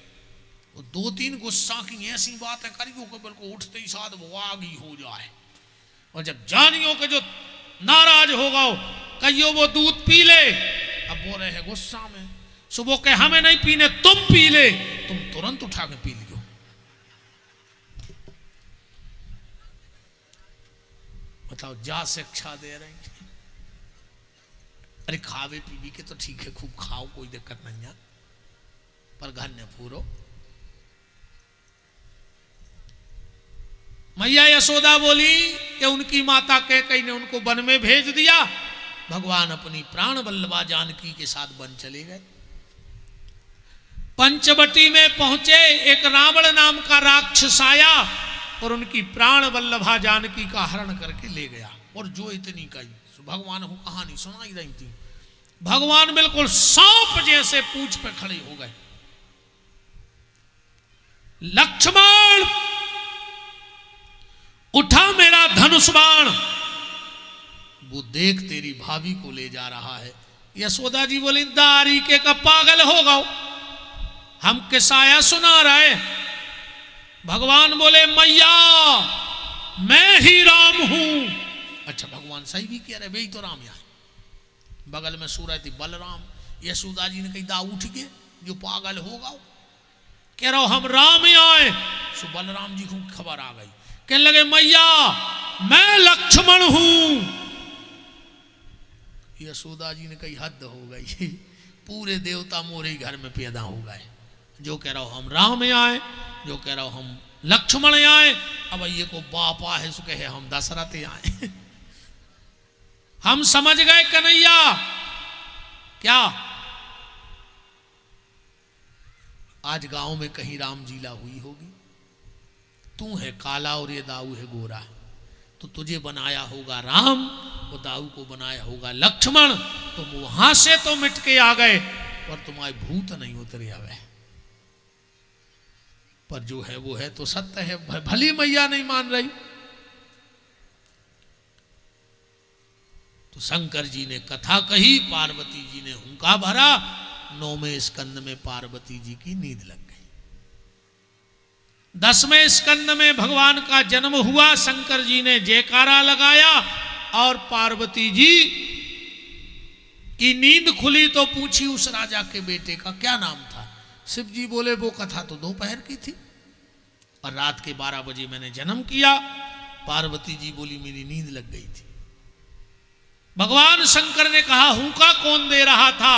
वो 2-3 गुस्सा की ऐसी बातें करियो कि बिल्कुल उठते ही साथ वो आगी हो जाए। और जब जानियो कि जो नाराज होगा कहियो वो दूध पी ले, अब वो रहे गुस्सा में, सुबह के हमें नहीं पीने तुम पी ले, तुम तुरंत उठा के पी लियो। बताओ जा शिक्षा दे रहे हैं। अरे खावे पीवी के तो ठीक है, खूब खाओ, कोई दिक्कत नहीं है, पर घर न पूरो। मैया यशोदा बोली कि उनकी माता कैकेयी ने उनको वन में भेज दिया, भगवान अपनी प्राण वल्लभा जानकी के साथ वन चले गए। पंचवटी में पहुंचे, एक रावण नाम का राक्षस आया और उनकी प्राण वल्लभा जानकी का हरण करके ले गया। और जो इतनी कही, भगवान को कहानी सुनाई रही थी, भगवान बिल्कुल सांप जैसे पूंछ पे खड़े हो गए। लक्ष्मण उठा मेरा धनुष बाण, वो देख तेरी भाभी को ले जा रहा है। यशोदा जी बोली दारी के का पागल हो गओ, हम किसाया सुना रहे। भगवान बोले मैया मैं ही राम हूं। अच्छा भगवान सही भी कह रहे, वे ही तो राम यहाँ। बगल में सो रहे थे बलराम। यशोदा जी ने कही दा उठ के जो पागल होगा, कह रहा हम राम ही आए। सो बलराम जी को खबर आ गई, कहने लगे मैया मैं लक्ष्मण हूं। यशोदा जी ने कही हद हो गई, पूरे देवता मोरे घर में पैदा हो गए। जो कह रहा हो हम राम आए, जो कह रहा हो हम लक्ष्मण आए, अब ये को बापा है सो कहे हम दशरथ आए। हम समझ गए कन्हैया क्या आज गांव में कहीं राम लीला हुई होगी। तू है काला और ये दाऊ है गोरा, तो तुझे बनाया होगा राम, वो दाऊ को बनाया होगा लक्ष्मण। तुम वहां से तो मिट के आ गए, पर तुम्हारे भूत नहीं उतरे आवे। पर जो है वो है तो सत्य है, भली मैया नहीं मान रही। तो शंकर जी ने कथा कही, पार्वती जी ने हुंका भरा। 9वें स्कंद में पार्वती जी की नींद लग गई। 10वें स्कंद में भगवान का जन्म हुआ। शंकर जी ने जयकारा लगाया और पार्वती जी की नींद खुली तो पूछी उस राजा के बेटे का क्या नाम था। शिव जी बोले वो कथा तो दोपहर की थी और रात के 12 बजे मैंने जन्म किया। पार्वती जी बोली मेरी नींद लग गई थी। भगवान शंकर ने कहा हुंका कौन दे रहा था।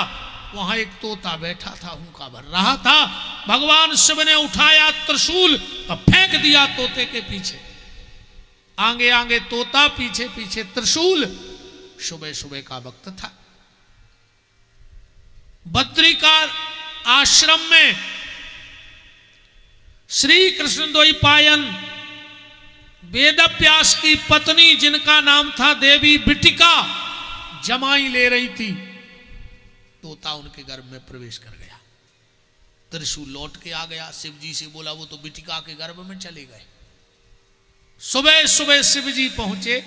वहां एक तोता बैठा था, हुंका भर रहा था। भगवान शिव ने उठाया त्रिशूल और फेंक दिया तोते के पीछे। आगे आगे तोता, पीछे पीछे त्रिशूल। सुबह सुबह का वक्त था। बद्री का आश्रम में श्री कृष्ण द्वैपायन वेदव्यास की पत्नी, जिनका नाम था देवी बिटिका, जमाई ले रही थी। तोता उनके गर्भ में प्रवेश कर गया। त्रिशूल लौट के आ गया। शिव जी से बोला वो तो बिटिका के गर्भ में चले गए। सुबह सुबह शिव जी पहुंचे।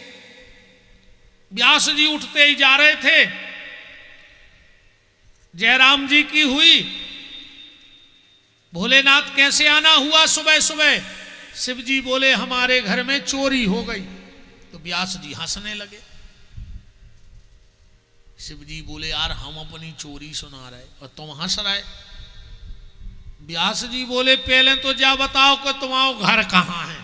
व्यास जी उठते ही जा रहे थे। जयराम जी की हुई। भोलेनाथ कैसे आना हुआ सुबह सुबह। शिव जी बोले हमारे घर में चोरी हो गई। तो व्यास जी हंसने लगे। शिव जी बोले यार हम अपनी चोरी सुना रहे और तुम हंस रहे। व्यास जी बोले पहले तो जा बताओ कि तुम्हारा घर कहां है।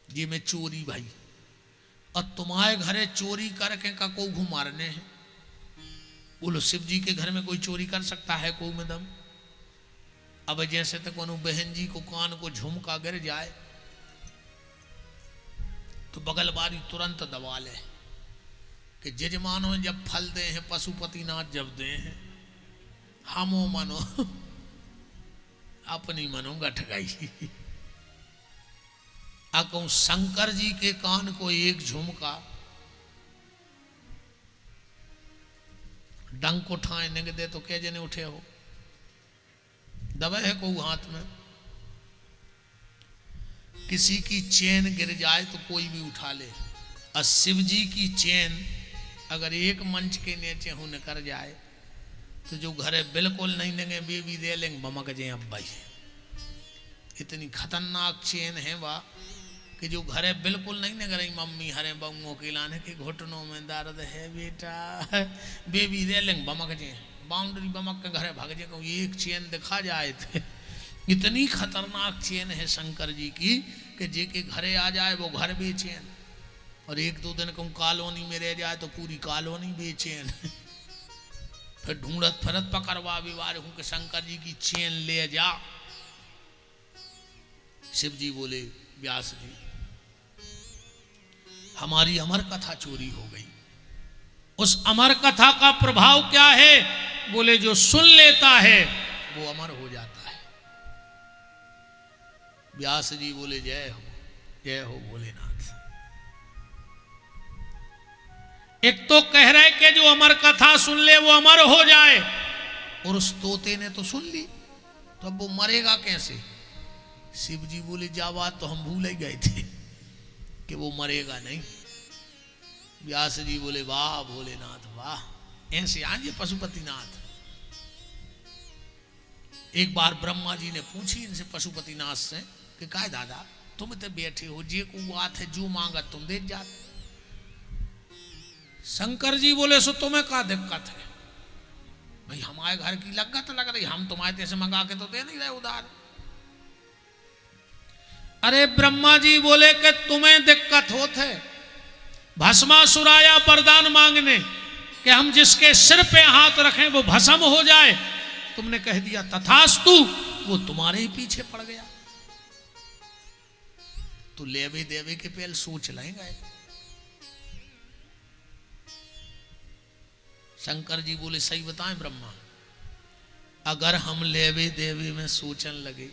जी मैं चोरी भाई, और तुम्हारे घरे चोरी करके का को घुमारने हैं। बोलो शिव जी के घर में कोई चोरी कर सकता है को में दम। अब जैसे तक कोनो बहन जी को कान को झुमका गिर जाए तो बगल बारी तुरंत दबा ले कि जजमानों जब फल दे हैं पशुपतिनाथ जब दे हैं हमो मनो अपनी मनो गठ गई। अको शंकर जी के कान को एक झुमका डंक उठाए निग दे तो क्या जने उठे हो। दबे है को हाथ में। किसी की चेन गिर जाए तो कोई भी उठा ले, और शिव जी की चेन अगर एक मंच के नीचे हूं निकर जाए तो जो घरे बिल्कुल नहीं देंगे वे भी दे लेंगे बमक जाए अब भाई। इतनी खतरनाक चेन है वाह कि जो घरे बिल्कुल नहीं निकर रही मम्मी हरे बउओं के लाने के घुटनों में दर्द है बेटा, वे भी दे लेंगे बमक जाए, बाउंड्री बमक के घरे भाग जाए, एक चेन दिखा जाए थे। इतनी खतरनाक चेन है शंकर जी की कि जे के घरे आ जाए वो घर बेचैन, और एक दो दिन कहूँ कॉलोनी में रह जाए तो पूरी कॉलोनी बेचैन। फिर ढूंढत फिरत पकड़वा विवार हूं कि शंकर जी की चेन ले जा। शिव जी बोले व्यास जी हमारी अमर कथा चोरी हो गई। उस अमर कथा का प्रभाव क्या है? बोले जो सुन लेता है वो अमर हो जाता है। व्यास जी बोले जय हो भोलेनाथ। एक तो कह रहे कि जो अमर कथा सुन ले वो अमर हो जाए, और उस तोते ने तो सुन ली तो अब वो मरेगा कैसे? शिव जी बोले जा बात तो हम भूल ही गए थे कि वो मरेगा नहीं। व्यास जी बोले वाह भोलेनाथ वाह, ऐसे आंजे पशुपतिनाथ। एक बार ब्रह्मा जी ने पूछी इनसे पशुपतिनाथ से कि का दादा तुम तो बैठे हो, जे को बात है जो मांगा तुम दे जाते। शंकर जी बोले सो तुम्हें क्या दिक्कत है भाई, हमारे घर की लगत लग रही, हम तुम्हारे पैसे मंगा के तो दे नहीं रहे उधार। अरे ब्रह्मा जी बोले कि तुम्हें दिक्कत होते, भस्मासुर आया वरदान मांगने कि हम जिसके सिर पे हाथ रखें वो भस्म हो जाए, तुमने कह दिया तथास्तु, वो तुम्हारे ही पीछे पड़ गया। तो लेवे देवे के पहले सोच लेंगे। शंकर जी बोले सही बताएं ब्रह्मा, अगर हम लेवे देवे में सोचन लगे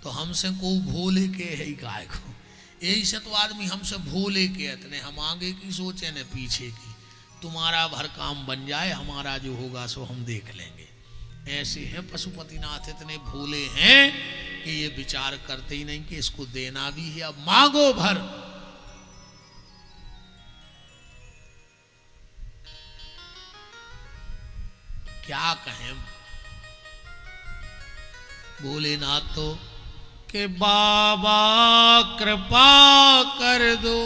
तो हमसे को भोले के है ही गाय को, यही से तो आदमी हमसे भोले के इतने, हम आगे की सोचे न पीछे की। तुम्हारा भर काम बन जाए, हमारा जो होगा सो हम देख लेंगे। ऐसे हैं पशुपतिनाथ, इतने भोले हैं कि ये विचार करते ही नहीं कि इसको देना भी है, अब मांगो भर। क्या कहें भोलेनाथ तो कि बाबा कृपा कर दो।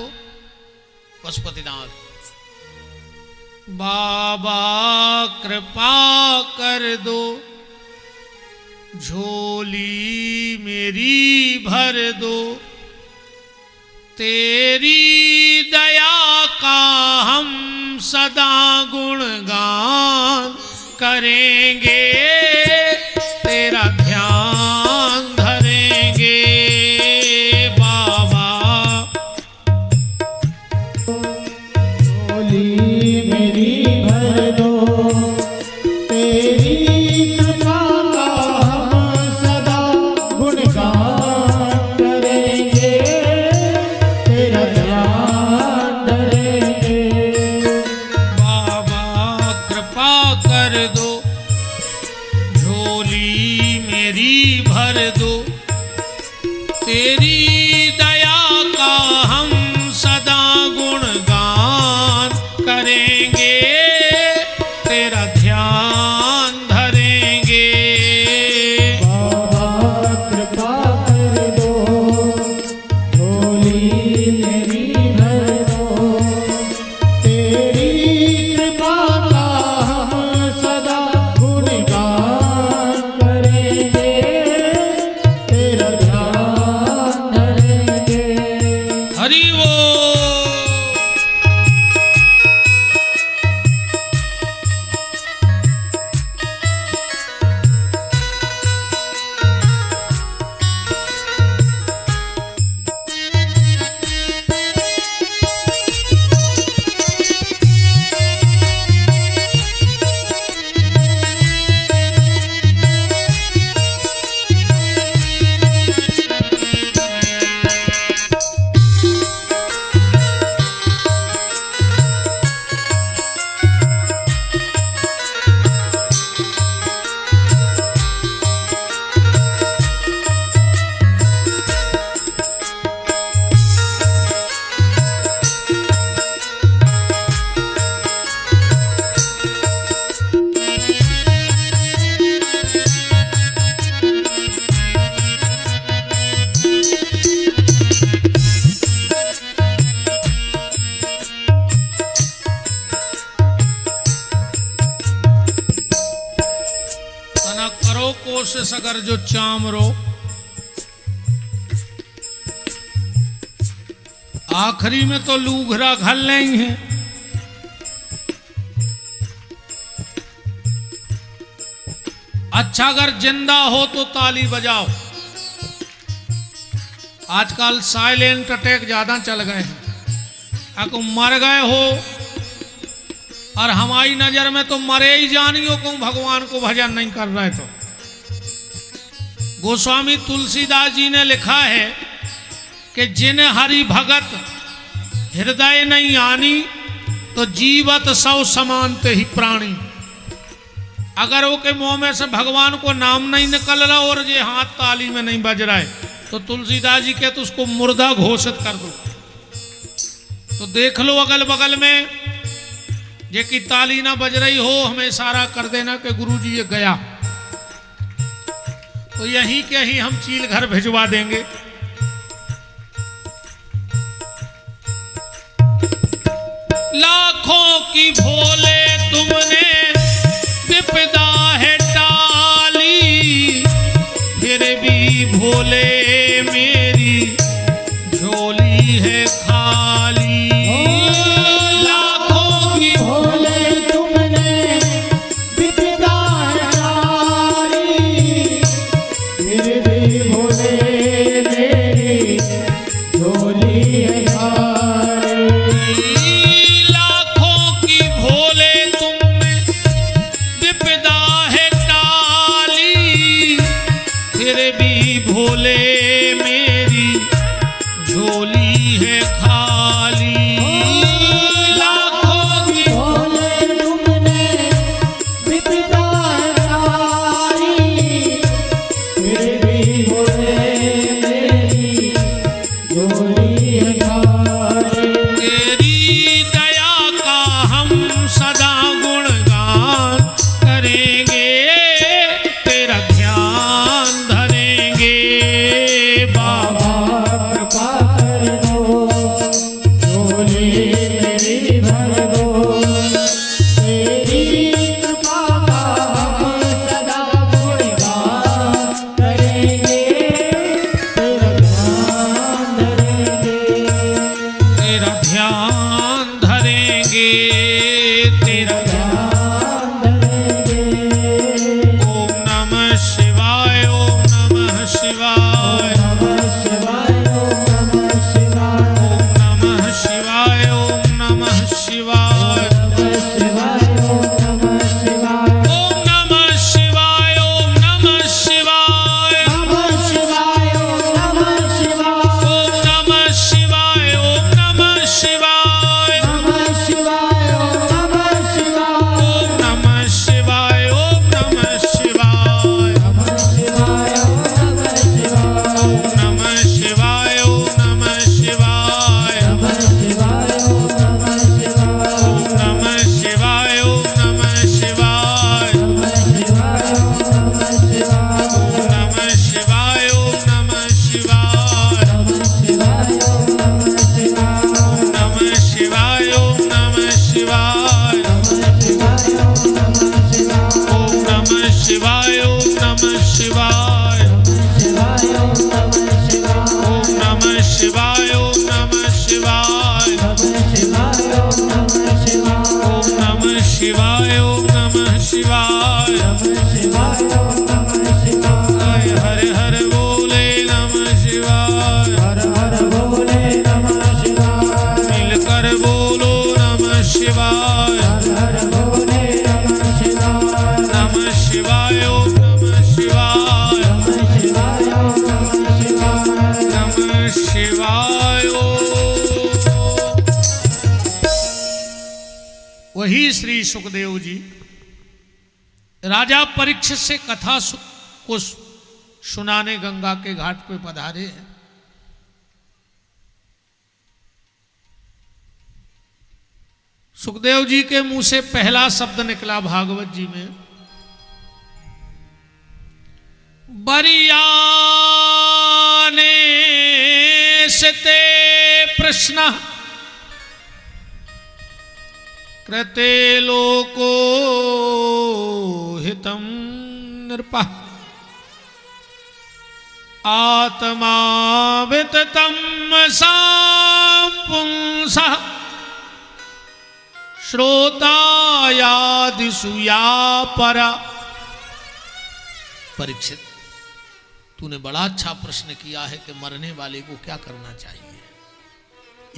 पशुपतिनाथ बाबा कृपा कर दो, झोली मेरी भर दो, तेरी दया का हम सदा गुणगान करेंगे, तेरा ध्यान धरेंगे बाबा। झोली मेरी भर दो, तेरी कृपा का हम सदा गुणगान करेंगे, तेरा ध्यान धरेंगे। बाबा कृपा कर दो, नगर जो चामरो, आखिरी में तो लूघरा घल नहीं है। अच्छा अगर जिंदा हो तो ताली बजाओ। आजकल साइलेंट अटैक ज्यादा चल गए हैं। अगर मर गए हो और हमारी नजर में तो मरे ही जानियो को भगवान को भजन नहीं कर रहे तो। गोस्वामी तुलसीदास जी ने लिखा है कि जिन हरि भगत हृदय नहीं आनी तो जीवत सौ समानते ही प्राणी। अगर वो के मुंह में से भगवान को नाम नहीं निकल रहा और ये हाथ ताली में नहीं बज रहा है तो तुलसीदास जी कहते उसको मुर्दा घोषित कर दो। तो देख लो अगल बगल में ये की ताली ना बज रही हो, हमें इशारा कर देना कि गुरुजी ये गया, तो यहीं के ही हम चील घर भिजवा देंगे। लाखों की भोले तुमने विपदा है टाली, फिर भी भोले मेरी झोली है खाली। लाखों की भोले तुमने विपदा है टाली, फिर भी भोले मेरी झोली है खाली। लाखों की भोले तुमने विपदा है टाली, फिर भी भोले मेरी झोली है खाली। लाखों की भोले तुमने विपदा है टाली, फिर भी भोले मेरी झोली है खाली। तेरी दया का हम सदा गुणगान करेंगे, तेरा ध्यान धरेंगे बाबा। कृपा कर दो, झोली मेरी भर दो, तेरी कृपा का हम सदा गुणगान करेंगे, तेरा ध्यान धरेंगे। तेरा ध्यान धरेंगे, तेरा ध्यान धरेंगे। ओम नमः शिवाय, ओम नमः शिवाय, नमः शिवाय, ओम नमः शिवाय, ओम नमः शिवाय, ओम नमः शिवाय, नमः शिवाय, ओम नमः शिवाय, ओम नमः शिवाय, ओम नमः शिवाय, नमः शिवाय, ओम नमः शिवाय, ओम नमः शिवाय, ओम नमः शिवाय, नमः शिवाय, ओम नमः शिवाय, ओम नमः शिवाय, ओम नमः शिवाय, नमः शिवाय, ओम नमः शिवाय, ओम नमः शिवाय, ओम नमः शिवाय, नमः शिवाय, ओम नमः शिवाय, ओम नमः शिवाय, ओम नमः शिवाय, नमः शिवाय, ओम नमः शिवाय, ओम नमः शिवाय, ओम नमः शिवाय, नमः शिवाय, ओम नमः शिवाय, ओम नमः शिवाय, ओम नमः शिवाय, नमः शिवाय, ओम नमः शिवाय, ओम नमः शिवाय, ओम नमः शिवाय, शिवाय, ओम नमः शिवाय, ओम नमः शिवाय, ओम नमः शिवाय, नमः शिवाय, ओम नमः शिवाय, ओम नमः शिवाय, ओम नमः शिवाय, नमः शिवाय, ओम नमः शिवाय, हरे हरे बोले नमः शिवाय, हर हर भोले नमः शिवाय, मिलकर बोलो नमः शिवाय, हर हर भोले नमः शिवाय, नमः शिवाय, ओम नमः शिवाय, नमः शिवाय, ओम नमः शिवाय, नमः शिवाय। वही श्री सुखदेव जी राजा परीक्षित से कथा को सुनाने गंगा के घाट पे पधारे हैं। सुखदेव जी के मुंह से पहला शब्द निकला भागवत जी में, बरियाने से ते प्रश्न कृते लोको हितम नृपा। आत्मा विततम पुंसः श्रोतायादिषु या परा। परीक्षित, तूने बड़ा अच्छा प्रश्न किया है कि मरने वाले को क्या करना चाहिए।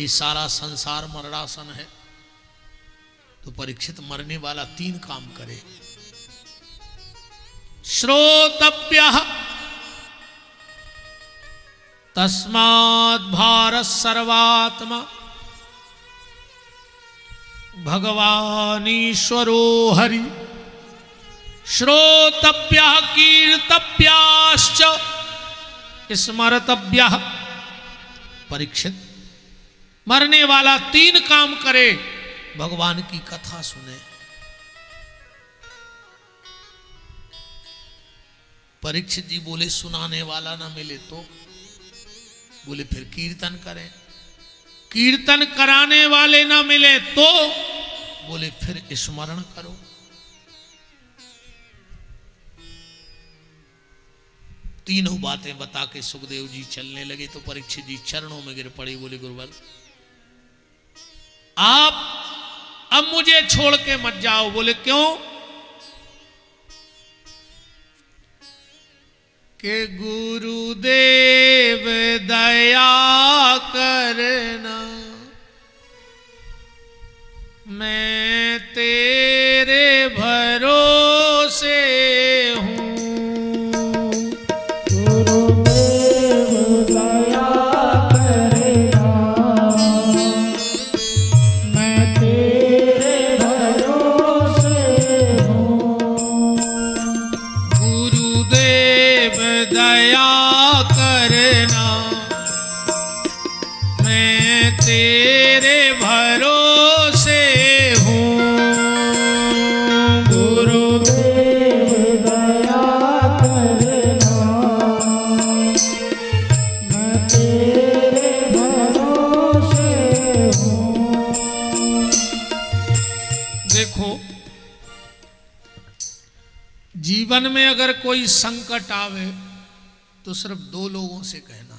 ये सारा संसार मरणासन है, तो परीक्षित मरने वाला 3 काम करे। श्रोतव्यः तस्माद् भारत सर्वात्मा भगवानीश्वरो हरि। श्रोतव्यः कीर्तव्याश्च स्मर्तव्यः। परीक्षित, मरने वाला 3 काम करे। भगवान की कथा सुने। परीक्षित जी बोले सुनाने वाला ना मिले तो? बोले फिर कीर्तन करें। कीर्तन कराने वाले ना मिले तो? बोले फिर स्मरण करो। तीनों बातें बता के सुखदेव जी चलने लगे तो परीक्षित जी चरणों में गिर पड़े। बोले गुरुवर, आप अब मुझे छोड़ के मत जाओ। बोले क्यों? के गुरुदेव दया करना, मैं तेरे भरोसे हूँ। गुरुदेव दया करना, मैं तेरे भरोसे हूँ। गुरुदेव दया करना, मैं तेरे भरोसे हूँ। गुरुदेव दया करना, मैं तेरे भरोसे हूँ। देखो, जीवन में अगर कोई संकट आवे तो सिर्फ 2 लोगों से कहना।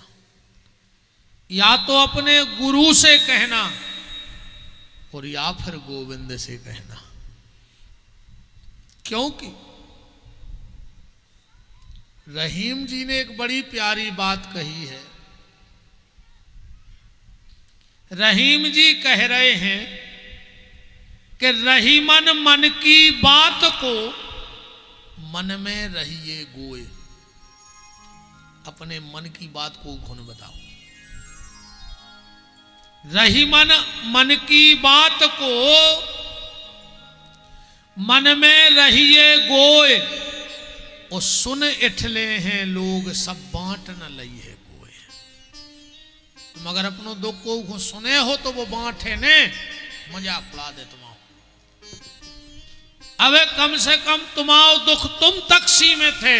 या तो अपने गुरु से कहना और या फिर गोविंद से कहना। क्योंकि रहीम जी ने एक बड़ी प्यारी बात कही है। रहीम जी कह रहे हैं कि रहीमन मन की बात को मन में रहिए गोए। अपने मन की बात को खुद बताओ। रहीमन मन की बात को मन में रहिए गोए। और सुन इठले हैं लोग सब बांट न लई है कोई। तुम अगर अपनों दुख को सुने हो तो वो बांटे ने मजाक उड़ा दे तुम्हारा। अबे कम से कम तुम्हारा दुख तुम तक सीमित है,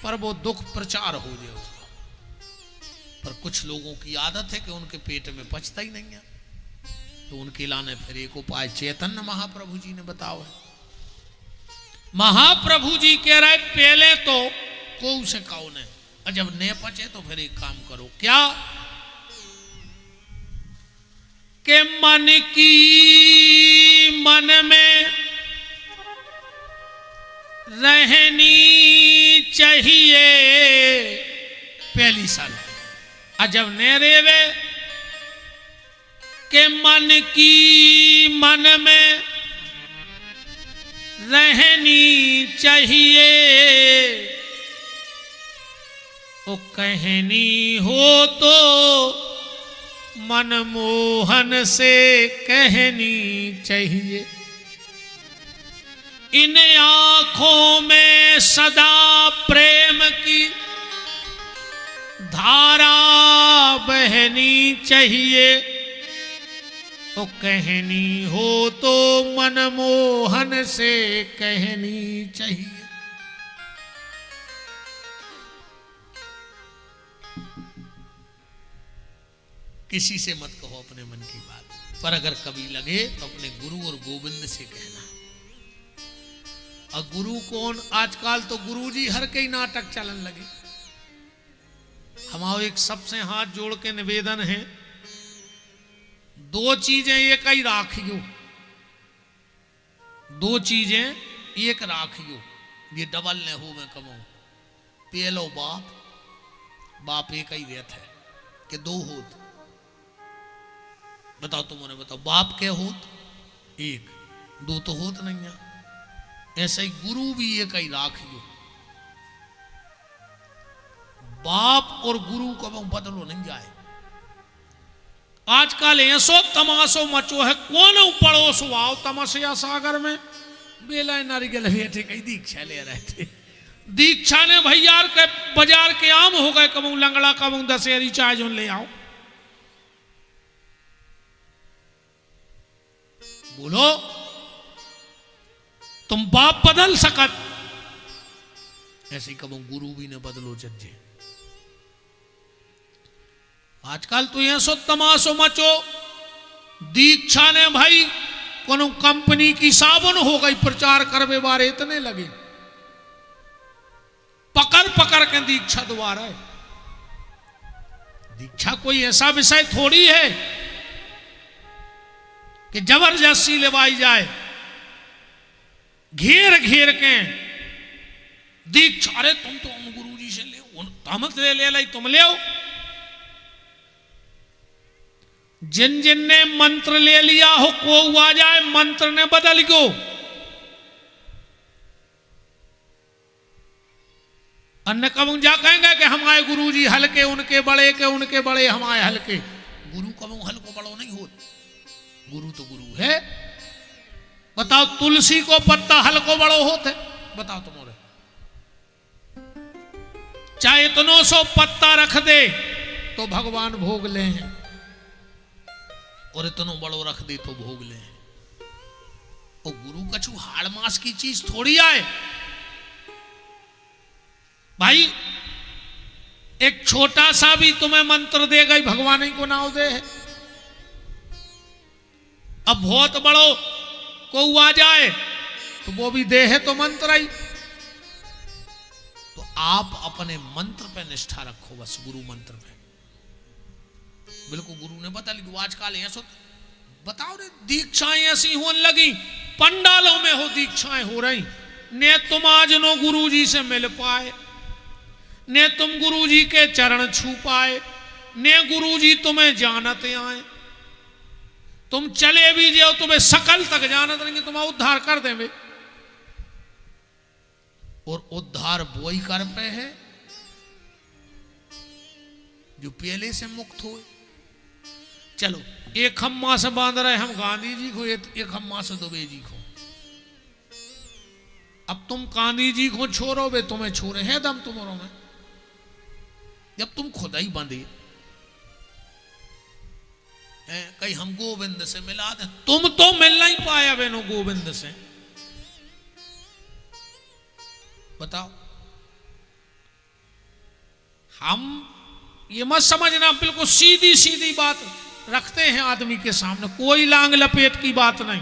पर वो दुख प्रचार हो जाए उसका। पर कुछ लोगों की आदत है कि उनके पेट में पचता ही नहीं है, तो उनके लाने फिर एक उपाय चैतन्य महाप्रभु जी ने बताओ है। महाप्रभु जी कह रहे पहले तो को से कहो ने, और जब ने पचे तो फिर एक काम करो। क्या? के मन की मन में रहनी चाहिए पहली साल। और जब ने रेवे के मन की मन में रहनी चाहिए, वो कहनी हो तो मनमोहन से कहनी चाहिए। इन आंखों में सदा प्रेम की धारा बहनी चाहिए, तो कहनी हो तो मनमोहन से कहनी चाहिए। किसी से मत कहो अपने मन की बात, पर अगर कभी लगे तो अपने गुरु और गोविंद से कहना। और गुरु कौन? आजकल तो गुरु जी हर कई नाटक चलन लगे। हमारा एक सबसे हाथ जोड़ के निवेदन है, दो चीजें एक ही राखियो, दो चीजें एक राखियो, ये डबल न हो मैं कमाऊं। पेलो बाप, बाप एक ही व्यत है कि दो होत, बताओ तुमने बताओ, बाप के होत एक, दो तो होत नहीं है। ऐसे ही गुरु भी एक ही राखियो, बाप और गुरु को बदलो नहीं जाए। आजकल ऐसो तमाशो मचो है, कौन पड़ोसो आओ तमस्या सागर में, बेला नारियल बैठे कई दीक्षा ले रहे थे। दीक्षा ने भैया के बाजार के आम हो गए, कबू लंगड़ा कबू दशहरी चाय जो ले आओ। बोलो तुम बाप बदल सकत, ऐसे ही कबू गुरु भी ने बदलो जज्जे। आजकल तो ये सो तमाशो मचो, दीक्षा ने भाई कोनो कंपनी की साबुन हो गई, प्रचार करवे बारे इतने लगे, पकड़ पकड़ के दीक्षा द्वारा है। दीक्षा कोई ऐसा विषय थोड़ी है कि जबरदस्ती लेवाई जाए, घेर घेर के दीक्षा। अरे तुम तो गुरु जी से ले, हम ले लाई, तुम ले आओ। जिन जिन ने मंत्र ले लिया हो, को आ जाए मंत्र ने बदल गयो। अन्य कबू जा कहेंगे कि हमारे गुरु जी हल्के, उनके बड़े के उनके बड़े हमारे हल्के। गुरु कबू हल्को बड़ो नहीं हो, गुरु तो गुरु है। बताओ तुलसी को पत्ता हल्को बड़ो होते, बताओ तुम्हारे, चाहे इतनो सो पत्ता रख दे तो भगवान भोग ले हैं, और इतनो बड़ो रख दे तो भोग ले। और गुरु कछु हाड़ मास की चीज थोड़ी आए भाई। एक छोटा सा भी तुम्हें मंत्र दे गई, भगवान ही को नाव दे है। अब बहुत बड़ो को आ जाए तो वो भी दे है तो मंत्र ही। तो आप अपने मंत्र पे निष्ठा रखो, बस गुरु मंत्र पे। बिल्कुल गुरु ने बता लिया। आजकल ऐसा बताओ रे, दीक्षाएं ऐसी होने लगी, पंडालों में हो दीक्षाएं हो रही, ने तुम आज नो गुरु जी से मिल पाए, ने तुम गुरु जी के चरण छू पाए, ने गुरु जी तुम्हें जानते आए। तुम चले भी जाओ तुम्हें सकल तक जानत रहेंगे, तुम्हारा उद्धार कर देंगे। और उद्धार वो ही कर पे है जो पहले से मुक्त हो। चलो एक खम्मा से बांध रहे हम गांधी जी को, एक खम्मा से दुबे जी को। अब तुम गांधी जी को छोड़ोगे, तुम्हें छोड़े है दम तुम्हारों में, जब तुम खुद ही बंधे। कहीं हम गोविंद से मिला दे, तुम तो मिल नहीं पाया बहनों गोविंद से, बताओ। हम ये मत समझना, बिल्कुल सीधी सीधी बात रखते हैं आदमी के सामने, कोई लांग लपेट की बात नहीं।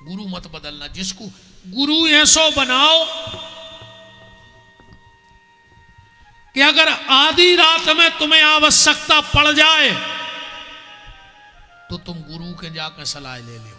गुरु मत बदलना, जिसको गुरु ऐसो बनाओ कि अगर आधी रात में तुम्हें आवश्यकता पड़ जाए तो तुम गुरु के जाकर सलाह ले लो।